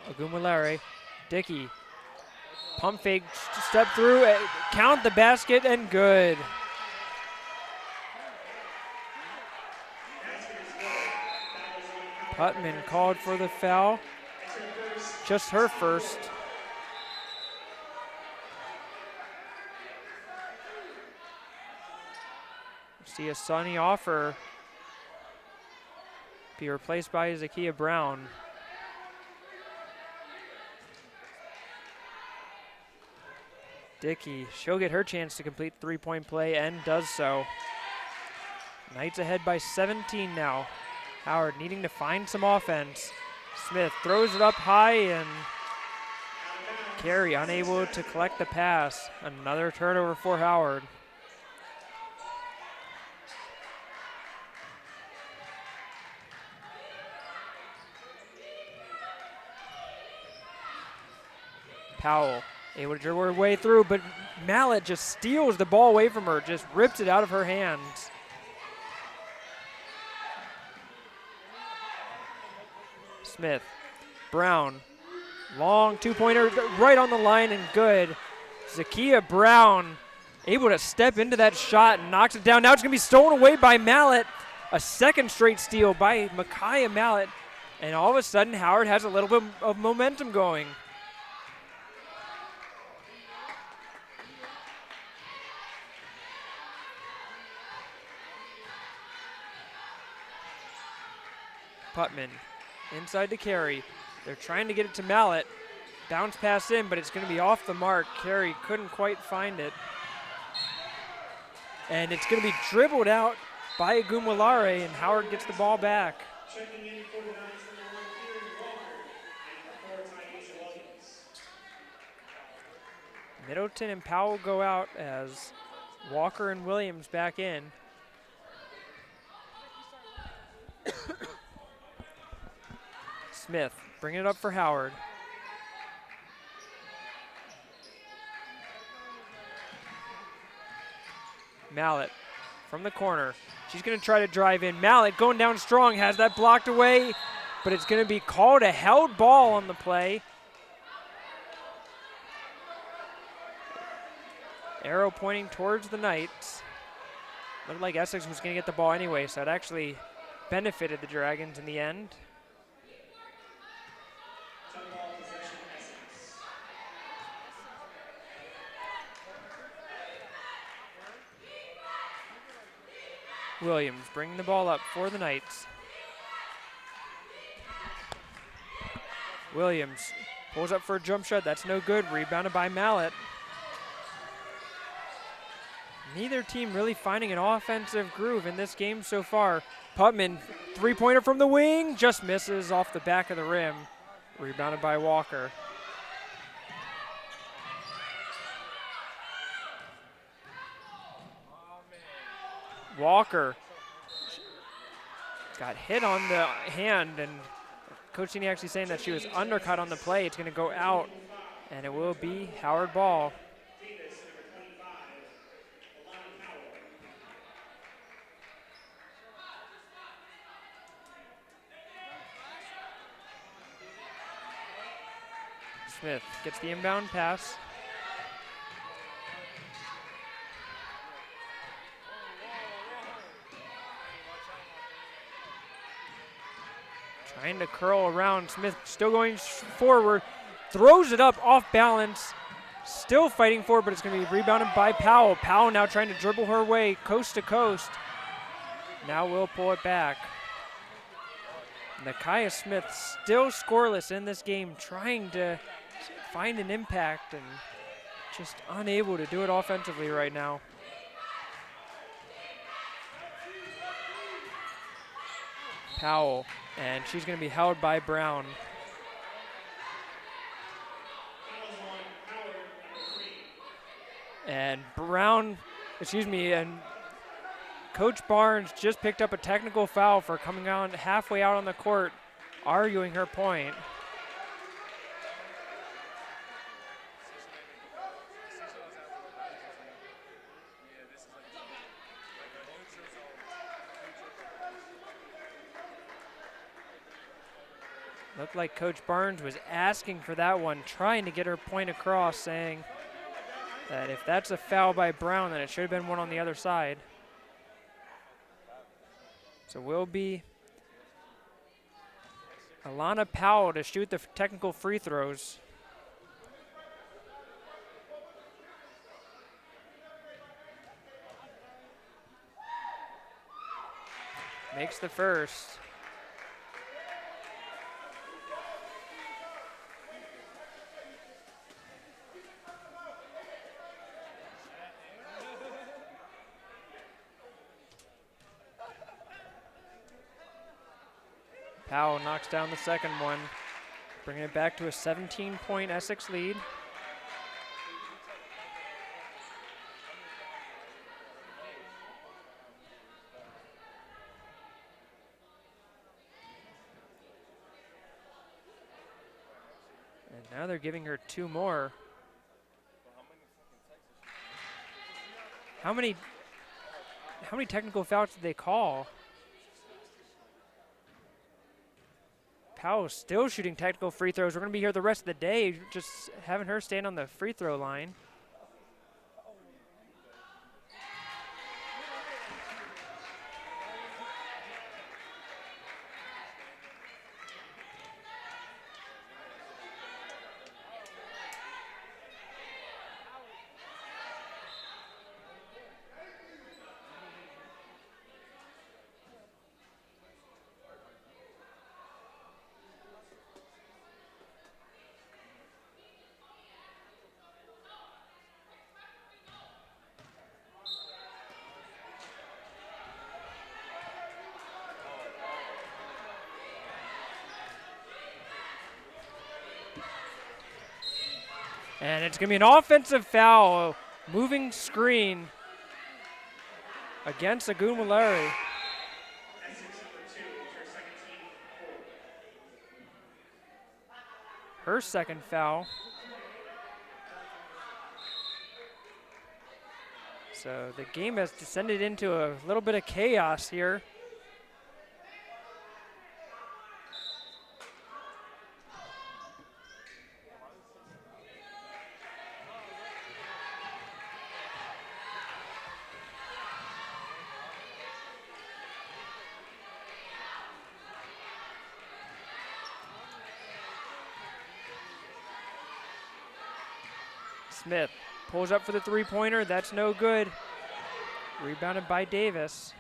Ogumilere, Dickey, pump fake, step through, count the basket, and good. Putman called for the foul. Just her first. See a Sonny Offer be replaced by Zakiya Brown. Dickey, she'll get her chance to complete three-point play and does so. Knights ahead by 17 now. Howard needing to find some offense. Smith throws it up high and Carey unable to collect the pass. Another turnover for Howard. Powell able to dribble her way through, but Mallet just steals the ball away from her, just rips it out of her hands. Smith, Brown, long two-pointer right on the line and good. Zakiya Brown able to step into that shot and knocks it down. Now it's going to be stolen away by Mallet. A second straight steal by Micaiah Mallet. And all of a sudden, Howard has a little bit of momentum going. Putman inside to Carey. They're trying to get it to Mallet. Bounce pass in, but it's going to be off the mark. Carey couldn't quite find it. And it's going to be dribbled out by Ogumilere, and Howard gets the ball back. Checking in for the Knights, number 1, Kieran Walker, and for Tyesha Williams. Middleton and Powell go out as Walker and Williams back in. Smith bringing it up for Howard. Mallet from the corner. She's going to try to drive in. Mallet going down strong, has that blocked away, but it's going to be called a held ball on the play. Arrow pointing towards the Knights. Looked like Essex was going to get the ball anyway, so it actually benefited the Dragons in the end. Ball possession, Essex. Williams bringing the ball up for the Knights. Williams pulls up for a jump shot. That's no good. Rebounded by Mallet. Neither team really finding an offensive groove in this game so far. Putman, three-pointer from the wing, just misses off the back of the rim. Rebounded by Walker. Walker got hit on the hand, and Coach Cini actually saying that she was undercut on the play. It's going to go out, and it will be Howard ball. Smith gets the inbound pass. Trying to curl around. Smith still going forward. Throws it up off balance. Still fighting for it, but it's going to be rebounded by Powell. Powell now trying to dribble her way coast to coast. Now will pull it back. Nakia Smith still scoreless in this game, trying to find an impact and just unable to do it offensively right now. Powell, and she's going to be held by Brown. And Brown, and Coach Barnes just picked up a technical foul for coming on halfway out on the court arguing her point. Looked like Coach Barnes was asking for that one, trying to get her point across, saying that if that's a foul by Brown, then it should have been one on the other side. So will be Alana Powell to shoot the technical free throws. Makes the first. Powell knocks down the second one, bringing it back to a 17-point Essex lead. And now they're giving her two more. How many technical fouls did they call? Powell still shooting technical free throws. We're going to be here the rest of the day, just having her stand on the free throw line. And it's going to be an offensive foul, moving screen against Agunmalari. Her second foul. So the game has descended into a little bit of chaos here. Smith pulls up for the three-pointer. That's no good. Rebounded by Davis.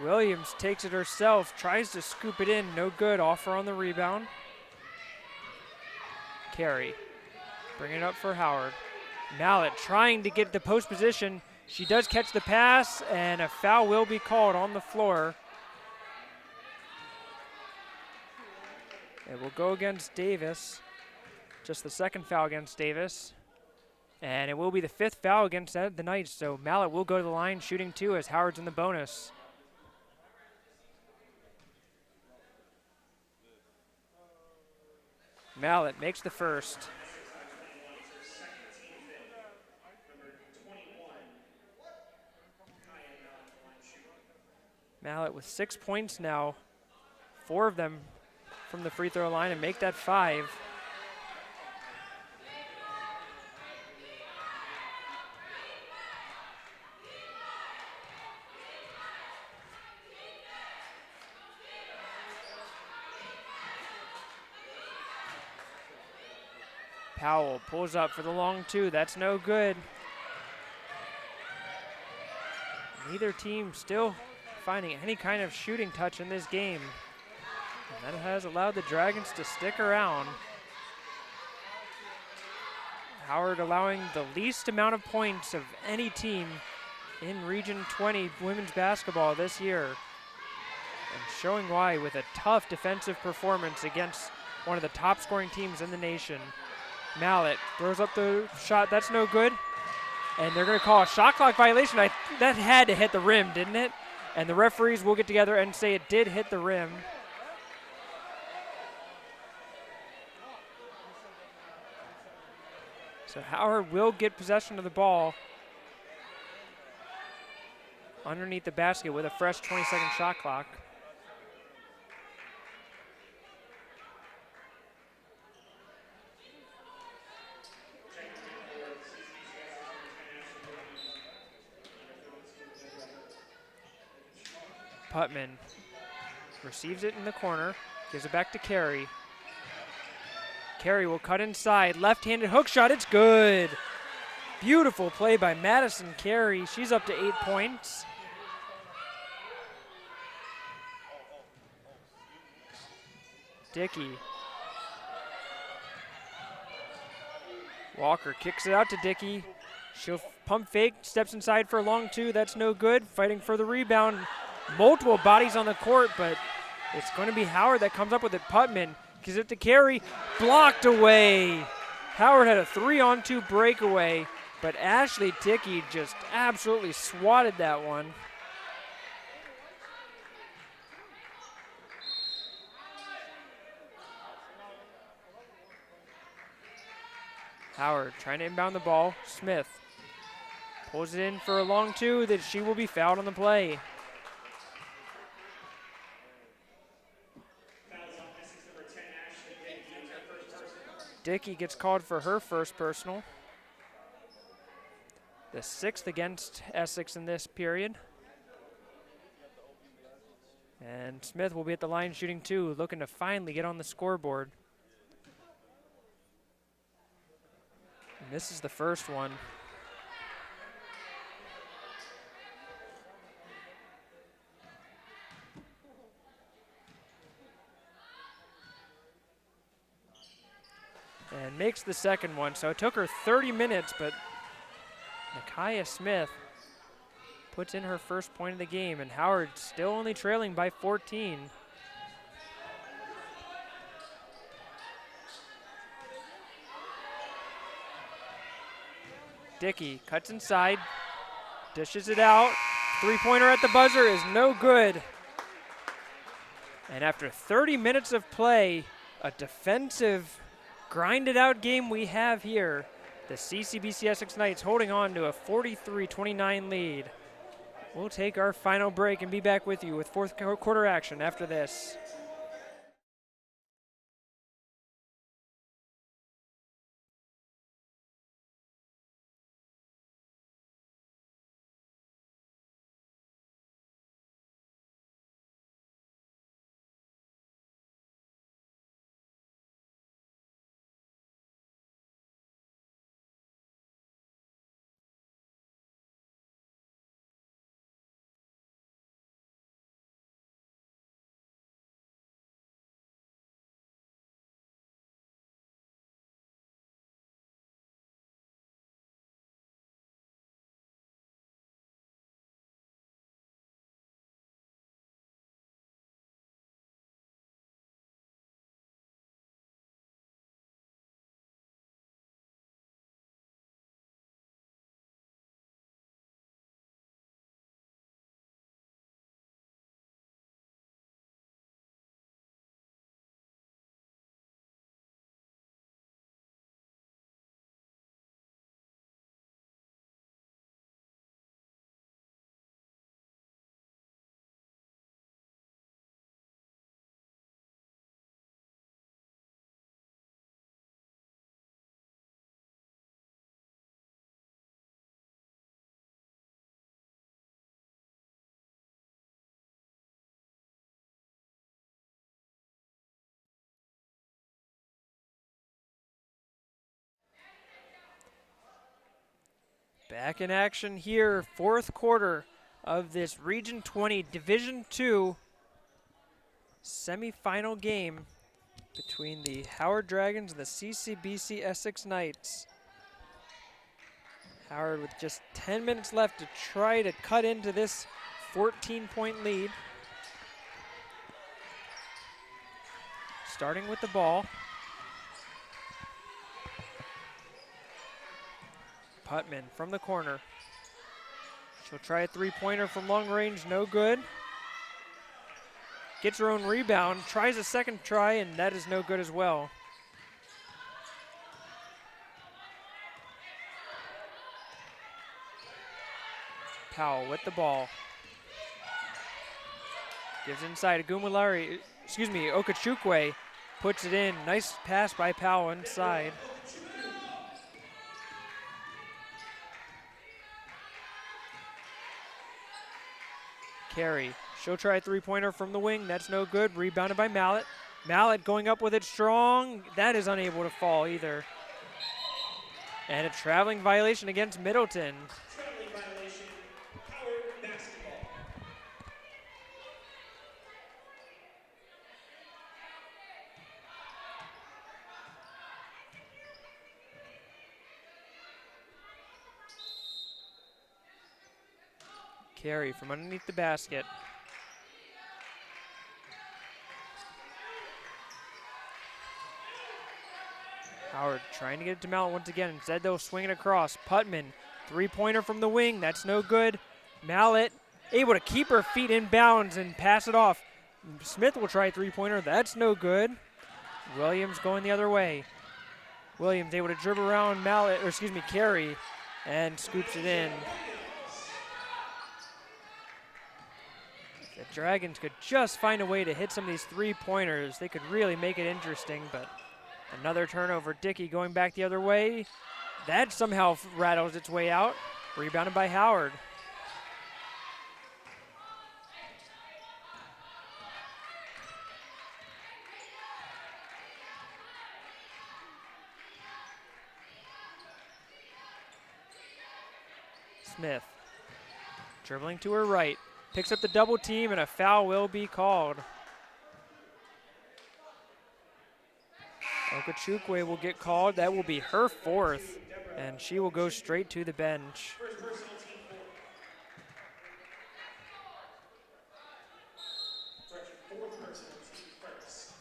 Williams takes it herself, tries to scoop it in. No good. Off her on the rebound. Carey bringing it up for Howard. Mallett trying to get the post position. She does catch the pass, and a foul will be called on the floor. It will go against Davis. Just the second foul against Davis. And it will be the fifth foul against the Knights. So Mallett will go to the line shooting two as Howard's in the bonus. Mallett makes the first. Mallett with 6 points now. 4 of them from the free throw line, and make that 5. Powell pulls up for the long two. That's no good. Neither team still finding any kind of shooting touch in this game. And that has allowed the Dragons to stick around. Howard allowing the least amount of points of any team in Region 20 women's basketball this year. And showing why with a tough defensive performance against one of the top scoring teams in the nation. Mallett throws up the shot. That's no good. and they're going to call a shot clock violation. That had to hit the rim, didn't it? And the referees will get together and say it did hit the rim. So Howard will get possession of the ball underneath the basket with a fresh 20-second shot clock. Putman receives it in the corner, gives it back to Carey. Carey will cut inside, left-handed hook shot, it's good. Beautiful play by Madison Carey. She's up to 8 points. Dickey. Walker kicks it out to Dickey. She'll pump fake, steps inside for a long two. That's no good. Fighting for the rebound. Multiple bodies on the court, but it's going to be Howard that comes up with it. Putman gives it to Carey. Blocked away. Howard had a 3-on-2 breakaway, but Ashley Dickey just absolutely swatted that one. Howard trying to inbound the ball. Smith pulls it in for a long two that she will be fouled on the play. Dickey gets called for her first personal. The 6th against Essex in this period. And Smith will be at the line shooting 2, looking to finally get on the scoreboard. And this is the first one. And makes the second one. So it took her 30 minutes, but Nakaya Smith puts in her first point of the game, and Howard still only trailing by 14. Dickey cuts inside, dishes it out. Three-pointer at the buzzer is no good. And after 30 minutes of play, a defensive grinded out game we have here. The CCBC Essex Knights holding on to a 43-29 lead. We'll take our final break and be back with you with fourth quarter action after this. Back in action here, fourth quarter of this Region 20 Division II semifinal game between the Howard Dragons and the CCBC Essex Knights. Howard with just 10 minutes left to try to cut into this 14-point lead. Starting with the ball. Putman from the corner. She'll try a three-pointer from long range, no good. Gets her own rebound, tries a second try, and that is no good as well. Powell with the ball. Gives inside Okachukwe puts it in. Nice pass by Powell inside. Carey, she'll try a three-pointer from the wing. That's no good. Rebounded by Mallet. Mallet going up with it strong. That is unable to fall either. And a traveling violation against Middleton. Traveling violation, Howard basketball. Carey from underneath the basket. Howard trying to get it to Mallet once again. Instead, they'll swing it across. Putman, three-pointer from the wing. That's no good. Mallet able to keep her feet in bounds and pass it off. Smith will try a three-pointer. That's no good. Williams going the other way. Williams able to dribble around Carey, and scoops it in. The Dragons could just find a way to hit some of these three-pointers. They could really make it interesting, but another turnover. Dickey going back the other way. That somehow rattles its way out. Rebounded by Howard. Smith dribbling to her right. Picks up the double team, and a foul will be called. Okachukwe will get called. That will be her fourth, and she will go straight to the bench. First personal team four. Correction, fourth personal team first.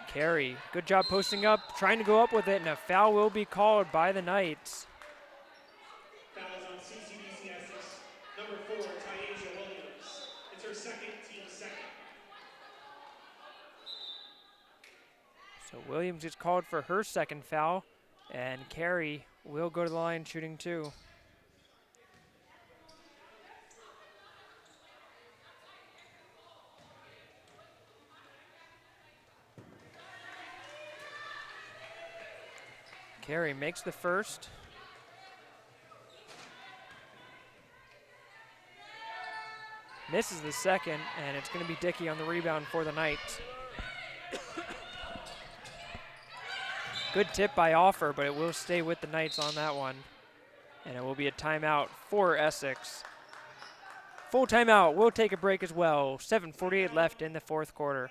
Carey, good job posting up, trying to go up with it, and a foul will be called by the Knights. Fouls on CCBC Essex. Number 4, Tyasia Williams. It's her second, team second. So Williams gets called for her second foul, and Carey will go to the line shooting two. Carey makes the first. Misses the second, and it's going to be Dickey on the rebound for the Knights. Good tip by Offer, but it will stay with the Knights on that one. And it will be a timeout for Essex. Full timeout. We'll take a break as well. 7:48 left in the fourth quarter.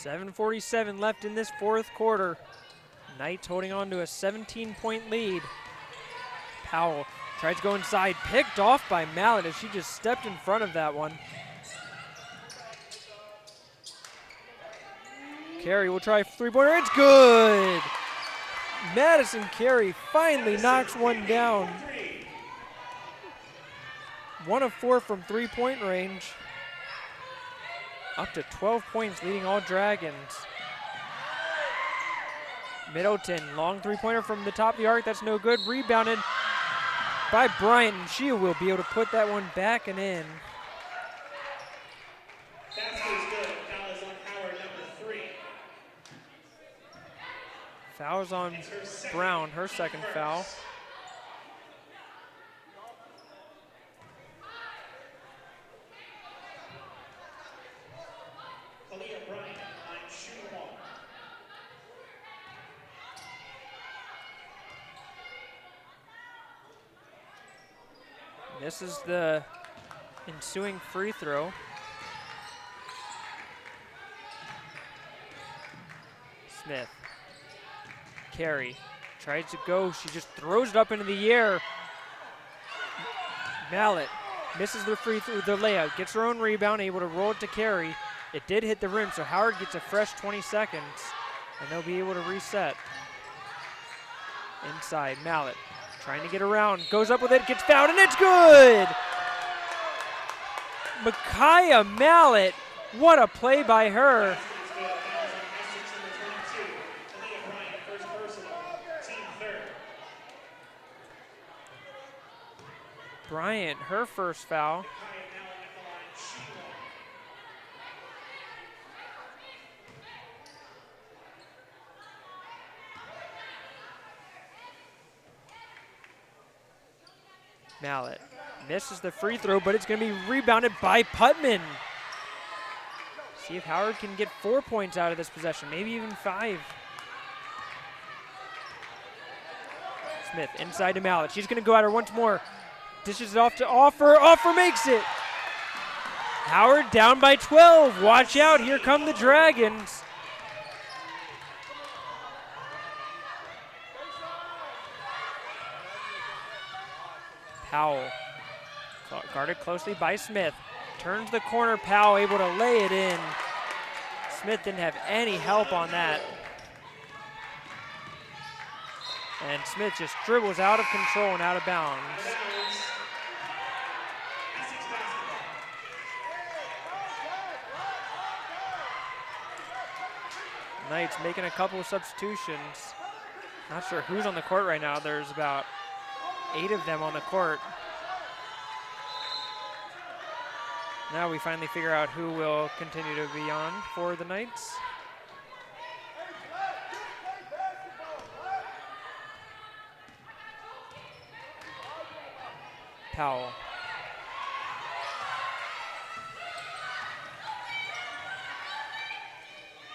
7:47 left in this fourth quarter. Knights holding on to a 17-point lead. Powell tries to go inside, picked off by Mallet as she just stepped in front of that one. Carey will try a three-pointer, it's good! Madison Carey finally knocks one down. 1 of 4 from three-point range. Up to 12 points, leading all Dragons. Middleton, long three-pointer from the top of the arc, that's no good. Rebounded by Bryant, and she will be able to put that one back and in. Basket is good. Foul is on Howard, number 3. Fouls on Brown, her second foul. Aaliyah Bryant on shoot 1. This is the ensuing free throw. Smith. Carey tries to go, she just throws it up into the air. Mallet misses the free throw, the layup, gets her own rebound, able to roll it to Carey. It did hit the rim, so Howard gets a fresh 20 seconds, and they'll be able to reset. Inside, Mallet trying to get around, goes up with it, gets fouled, and it's good! Micaiah Mallet, what a play by her. Basket is good. Foul is on Essex, number 22. Aaliyah Bryant, first personal, team 3rd. Bryant, her first foul. Micaiah Mallet at the line, shoot 1. Mallet misses the free throw, but it's going to be rebounded by Putman. See if Howard can get 4 points out of this possession, maybe even 5. Smith inside to Mallet. She's going to go at her once more. Dishes it off to Offer. Offer makes it. Howard down by 12. Watch out. Here come the Dragons. Powell, guarded closely by Smith. Turns the corner, Powell able to lay it in. Smith didn't have any help on that. And Smith just dribbles out of control and out of bounds. Essex basketball. Knights making a couple of substitutions. Not sure who's on the court right now. There's about 8 of them on the court. Now we finally figure out who will continue to be on for the Knights. Powell.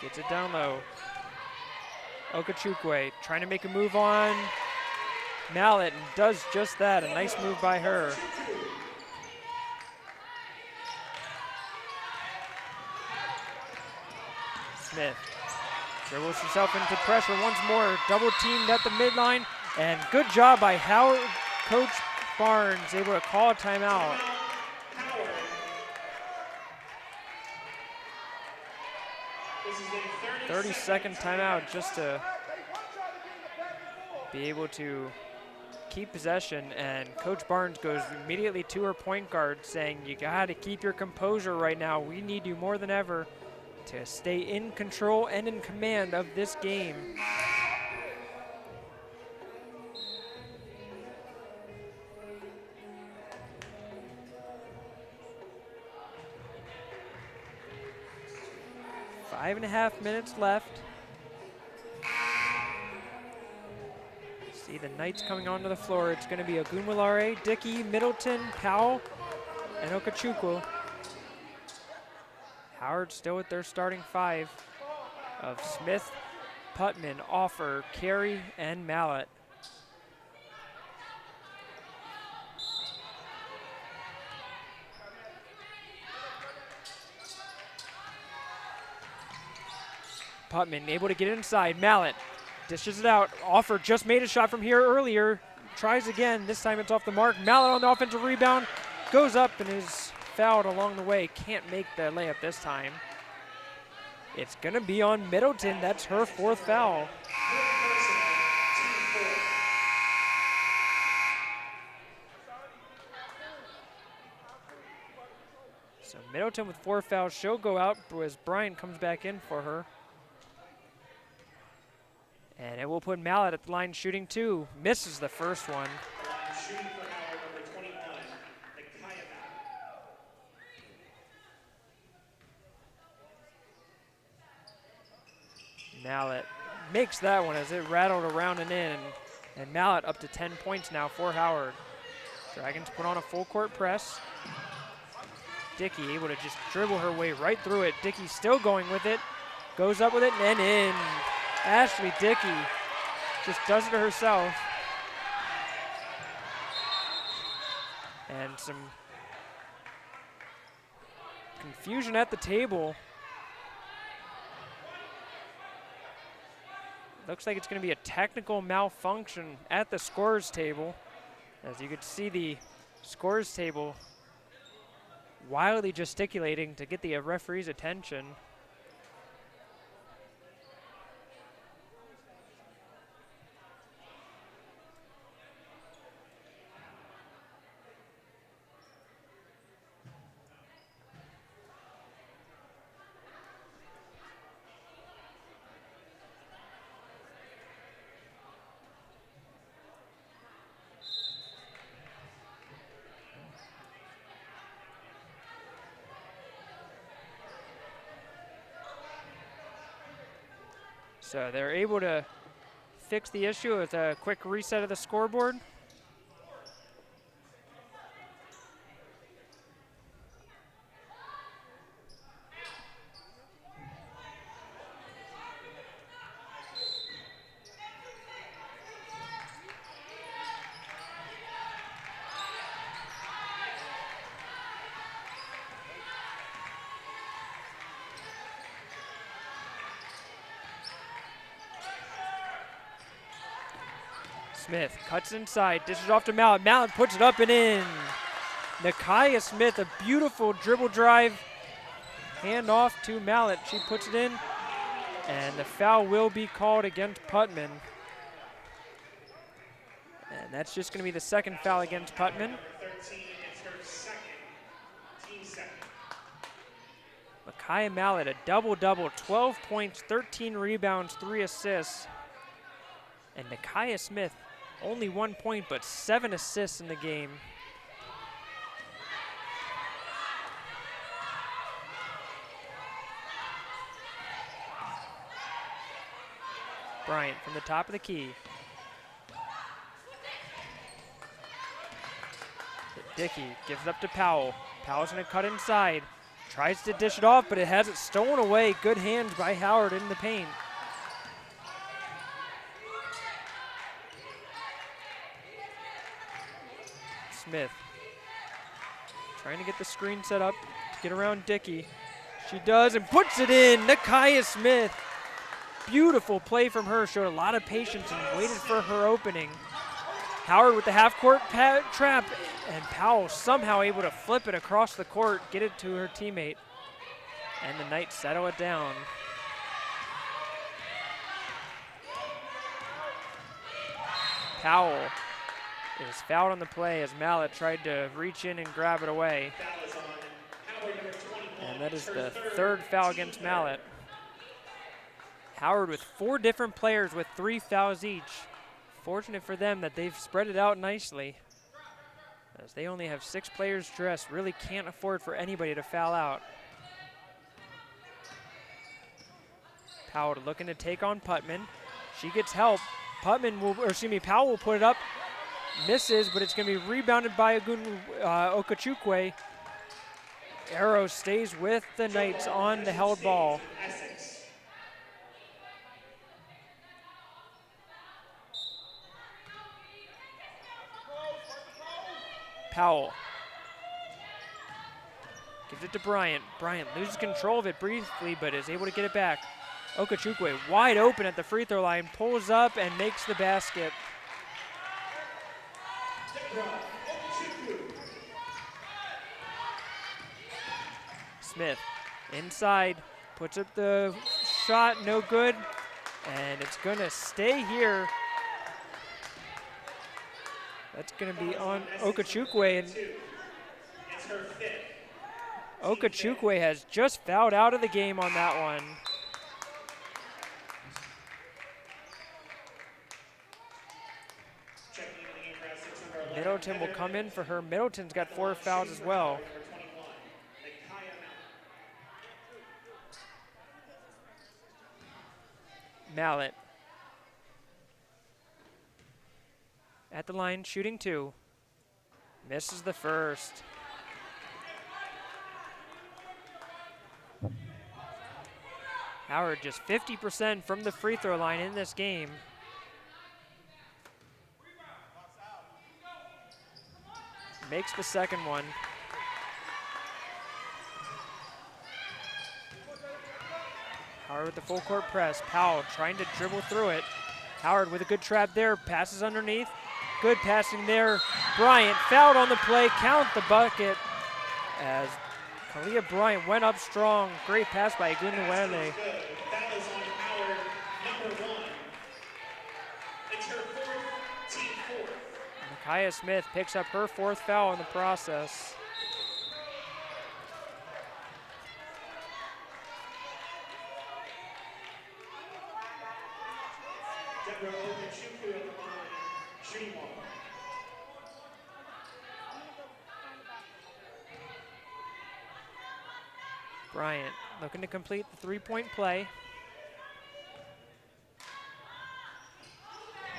Gets it down low. Okachukwe trying to make a move on Mallet and does just that. A nice move by her. Smith dribbles herself into pressure once more. Double teamed at the midline. And good job by Howard. Coach Barnes able to call a timeout. Howard. This is a 30-second timeout just to be able to keep possession, and Coach Barnes goes immediately to her point guard saying, you got to keep your composure right now. We need you more than ever to stay in control and in command of this game. Five and a half minutes left. See the Knights coming onto the floor. It's going to be Ogunwalare, Dickey, Middleton, Powell, and Okachukwu. Howard still with their starting 5 of Smith, Putman, Offer, Carey, and Mallet. Putman able to get inside. Mallet dishes it out. Offer just made a shot from here earlier. Tries again. This time it's off the mark. Mallet on the offensive rebound. Goes up and is fouled along the way. Can't make the layup this time. It's going to be on Middleton. That's her 4th foul. So Middleton with 4 fouls. She'll go out as Bryant comes back in for her. And it will put Mallet at the line shooting 2. Misses the first one. Shooting for Howard, number 21, Micaiah Mallet makes that one as it rattled around and in. And Mallet up to 10 points now for Howard. Dragons put on a full court press. Dickey able to just dribble her way right through it. Dickey still going with it. Goes up with it and in. Ashley Dickey just does it herself. And some confusion at the table. Looks like it's going to be a technical malfunction at the scorer's table. As you could see the scorer's table wildly gesticulating to get the referee's attention. So they're able to fix the issue with a quick reset of the scoreboard. Smith cuts inside, dishes off to Mallet. Mallet puts it up and in. Nakaya Smith, a beautiful dribble drive. Hand off to Mallet. She puts it in. And the foul will be called against Putman. And that's just going to be the 2nd foul against Putman. 13, it's her 2nd, team 2nd. Micaiah Mallet, a double-double, 12 points, 13 rebounds, 3 assists. And Nakaya Smith, only 1 point, but 7 assists in the game. Bryant from the top of the key. Dickey gives it up to Powell. Powell's gonna cut inside. Tries to dish it off, but it has it stolen away. Good hands by Howard in the paint. Smith trying to get the screen set up to get around Dickey. She does and puts it in. Nakaya Smith. Beautiful play from her. Showed a lot of patience and waited for her opening. Howard with the half-court trap, and Powell somehow able to flip it across the court, get it to her teammate, and the Knights settle it down. Powell is fouled on the play as Mallet tried to reach in and grab it away. And that is the 3rd foul against Mallet. Howard with 4 different players with 3 fouls each. Fortunate for them that they've spread it out nicely, as they only have 6 players dressed. Really can't afford for anybody to foul out. Powell looking to take on Putman. She gets help. Powell will put it up. Misses, but it's going to be rebounded by Okachukwe. Arrow stays with the Knights on the held ball. Essex. Powell gives it to Bryant. Bryant loses control of it briefly, but is able to get it back. Okachukwu wide open at the free throw line, pulls up and makes the basket. Smith inside, puts up the shot, no good, and it's gonna stay here. That's gonna be on Okachukwu, and It's her fifth. Okachukwu has just fouled out of the game on that one. Checking into the game for Essex, number 11. Middleton will come in for her. Middleton's got 4 fouls as well. Number 21, Nakaya Mallet at the line, shooting 2. Misses the first. Howard just 50% from the free throw line in this game. Makes the second one. Howard with the full court press. Powell trying to dribble through it. Howard with a good trap there, passes underneath. Good passing there. Bryant fouled on the play, count the bucket as Kalia Bryant went up strong. Great pass by Agunwele. Foul is on Howard, number 1. It's her team fourth. Micaiah Smith picks up her 4th foul in the process. Deborah Okachukwu at the line, shooting 1. Bryant looking to complete the 3-point play.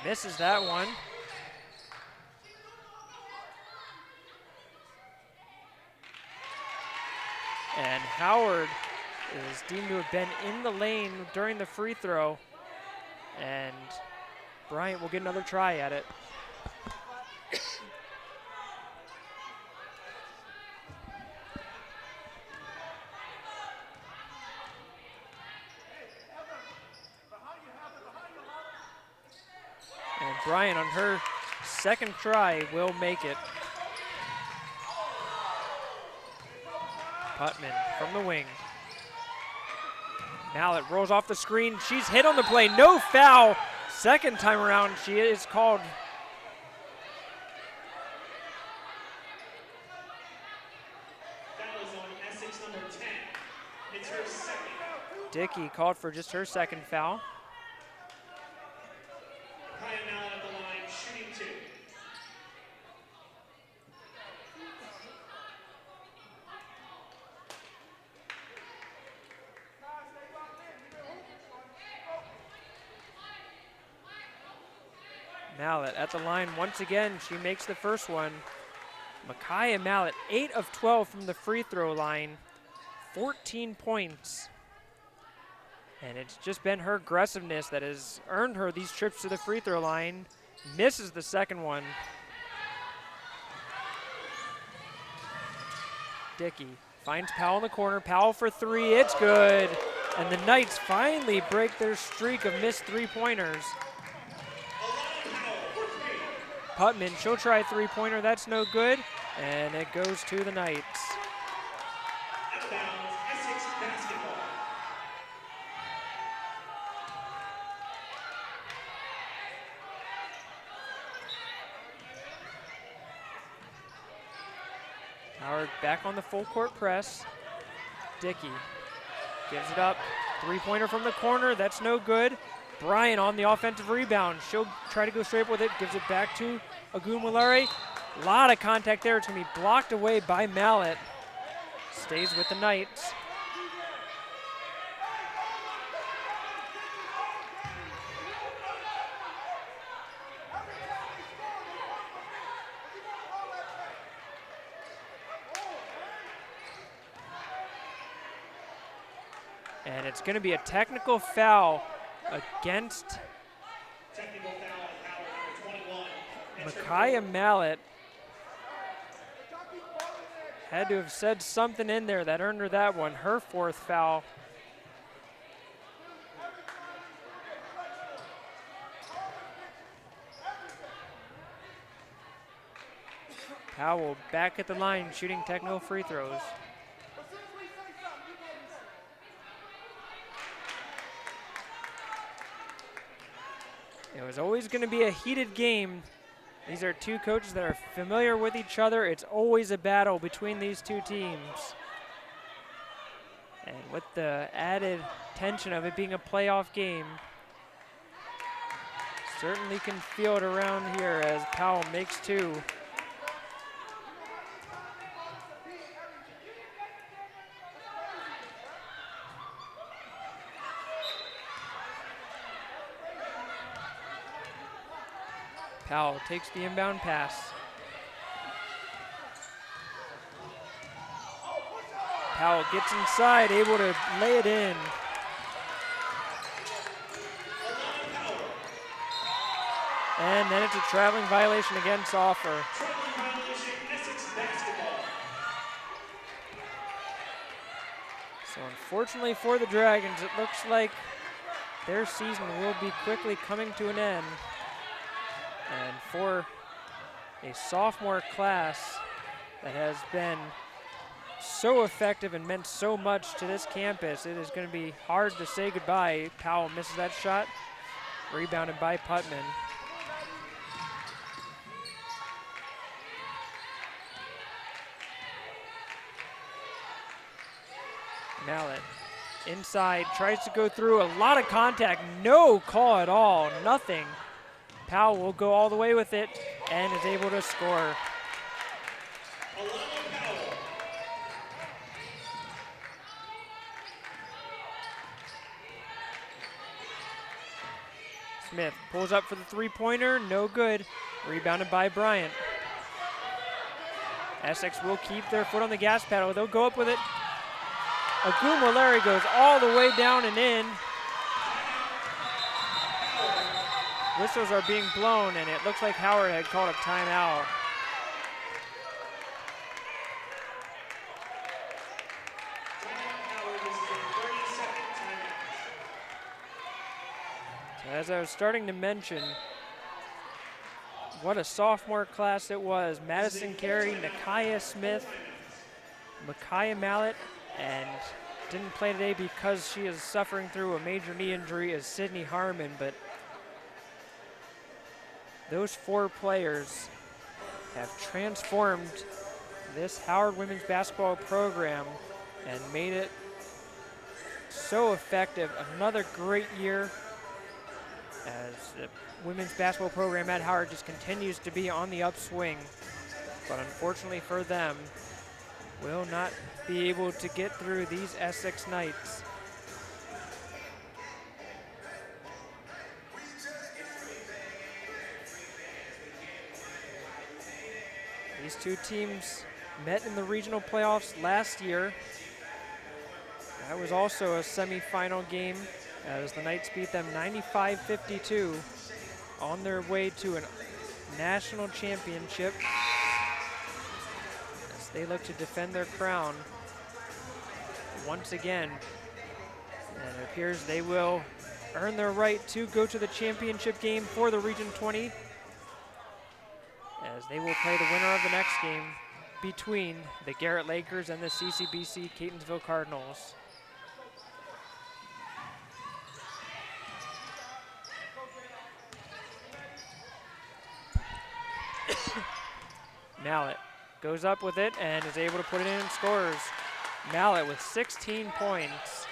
Misses that one. And Howard is deemed to have been in the lane during the free throw. And Bryant will get another try at it. And Bryant on her second try will make it. Putman from the wing. Mallet rolls off the screen. She's hit on the play. No foul. Second time around, she is called. Foul is on Essex, number 10. It's her second. Dickey called for just her second foul. Kaya Mallet at the line, shooting 2. Mallet at the line once again. She makes the first one. Micaiah Mallet, 8 of 12 from the free throw line, 14 points. And it's just been her aggressiveness that has earned her these trips to the free throw line. Misses the second one. Dickey finds Powell in the corner. Powell for 3, it's good. And the Knights finally break their streak of missed 3-pointers. Putman, she'll try a 3-pointer, that's no good. And it goes to the Knights. Out of bounds, Essex basketball. Howard back on the full court press. Dickey gives it up. 3-pointer from the corner, that's no good. Bryant on the offensive rebound. She'll try to go straight up with it, gives it back to Agunwele. A lot of contact there. It's going to be blocked away by Mallet. Stays with the Knights. And it's going to be a technical foul against Technical foul on Howard, number 21. It's her Micaiah Mallet. Had to have said something in there that earned her that one. Her 4th foul. Powell back at the line shooting technical free throws. It was always going to be a heated game. These are two coaches that are familiar with each other. It's always a battle between these two teams. And with the added tension of it being a playoff game, certainly can feel it around here as Powell makes two. Powell takes the inbound pass. Powell gets inside, able to lay it in. And then it's a traveling violation against Offer. Traveling violation, Essex basketball. So unfortunately for the Dragons, it looks like their season will be quickly coming to an end. And for a sophomore class that has been so effective and meant so much to this campus, it is going to be hard to say goodbye. Powell misses that shot, rebounded by Putman. Mallet inside, tries to go through, a lot of contact, no call at all, nothing. Powell will go all the way with it and is able to score. Smith pulls up for the three-pointer, no good. Rebounded by Bryant. Essex will keep their foot on the gas pedal. They'll go up with it. Agumaleri goes all the way down and in. Whistles are being blown, and it looks like Howard had called a timeout. So as I was starting to mention, what a sophomore class it was. Madison Carey, Nakia Smith, Micaiah Mallet, and didn't play today because she is suffering through a major knee injury is Sydney Harmon, but those four players have transformed this Howard women's basketball program and made it so effective. Another great year as the women's basketball program at Howard just continues to be on the upswing. But unfortunately for them, will not be able to get through these Essex Knights. These two teams met in the regional playoffs last year. That was also a semifinal game as the Knights beat them 95-52 on their way to a national championship as they look to defend their crown once again. And it appears they will earn their right to go to the championship game for the Region 20 as they will play the winner of the next game between the Garrett Lakers and the CCBC Catonsville Cardinals. Mallet goes up with it and is able to put it in and scores. Mallet with 16 points.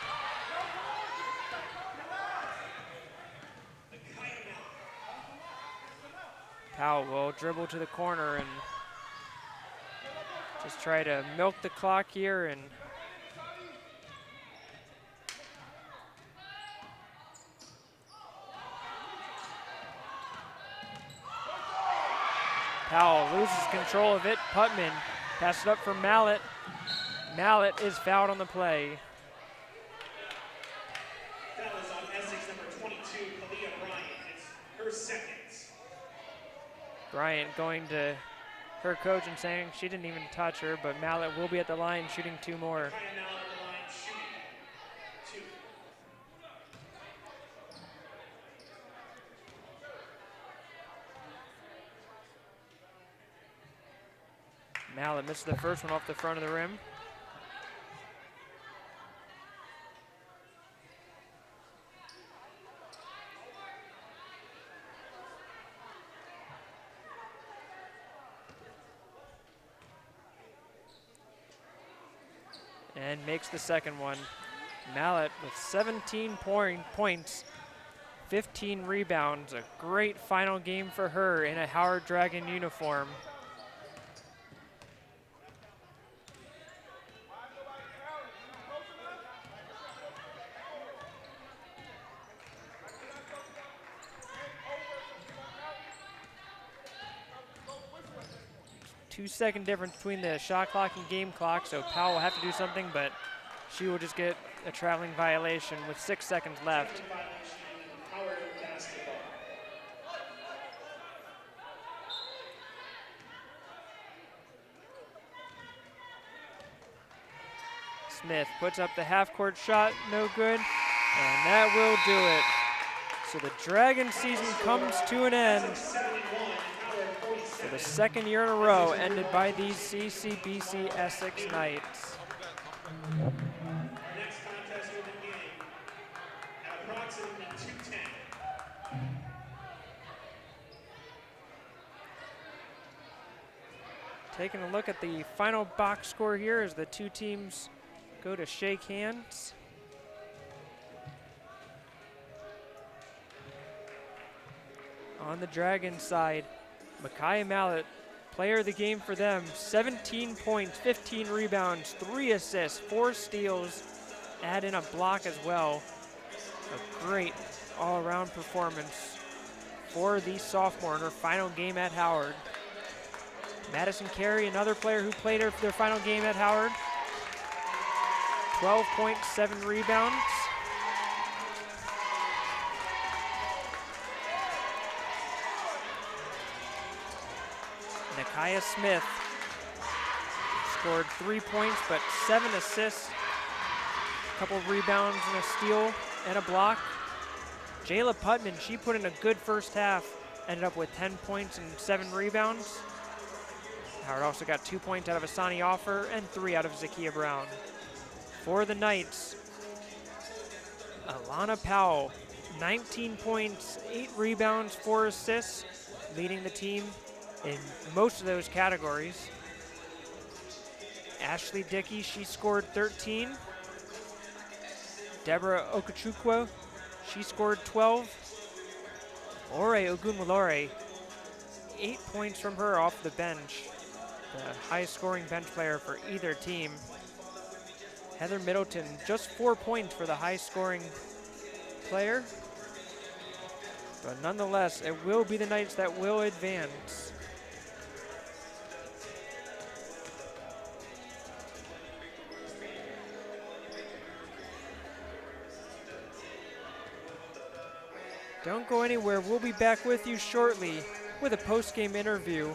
Powell will dribble to the corner and just try to milk the clock here, and Powell loses control of it. Putman passes it up for Mallet. Mallet is fouled on the play. That was on Essex number 22, Kalia Bryant. It's her second. Bryant going to her coach and saying she didn't even touch her, but Mallet will be at the line shooting two more. Mallet missed the first one off the front of the rim. And makes the second one. Mallet with 17 points, 15 rebounds. A great final game for her in a Howard Dragon uniform. Two-second difference between the shot clock and game clock, so Powell will have to do something, but she will just get a traveling violation with 6 seconds left. Howard basketball. Smith puts up the half-court shot, no good, and that will do it. So the Dragon season comes to an end. For the second year in a row, ended by these CCBC Essex Knights. Next contest will begin at approximately 2:10. Taking a look at the final box score here as the two teams go to shake hands. On the Dragon side, Micaiah Mallet, player of the game for them, 17 points, 15 rebounds, 3 assists, 4 steals, add in a block as well. A great all-around performance for the sophomore in her final game at Howard. Madison Carey, another player who played her for their final game at Howard. 12 points, 7 rebounds. Nakia Smith scored 3 points, but 7 assists, a couple of rebounds and a steal and a block. Jayla Putman, she put in a good first half, ended up with 10 points and 7 rebounds. Howard also got 2 points out of Asani Offer and 3 out of Zakiya Brown. For the Knights, Alana Powell, 19 points, 8 rebounds, 4 assists, leading the team in most of those categories. Ashley Dickey, she scored 13. Deborah Okachukwu, she scored 12. Ore Ogunwolore, 8 points from her off the bench. The highest scoring bench player for either team. Heather Middleton, just 4 points for the high scoring player. But nonetheless, it will be the Knights that will advance. Don't go anywhere. We'll be back with you shortly with a post-game interview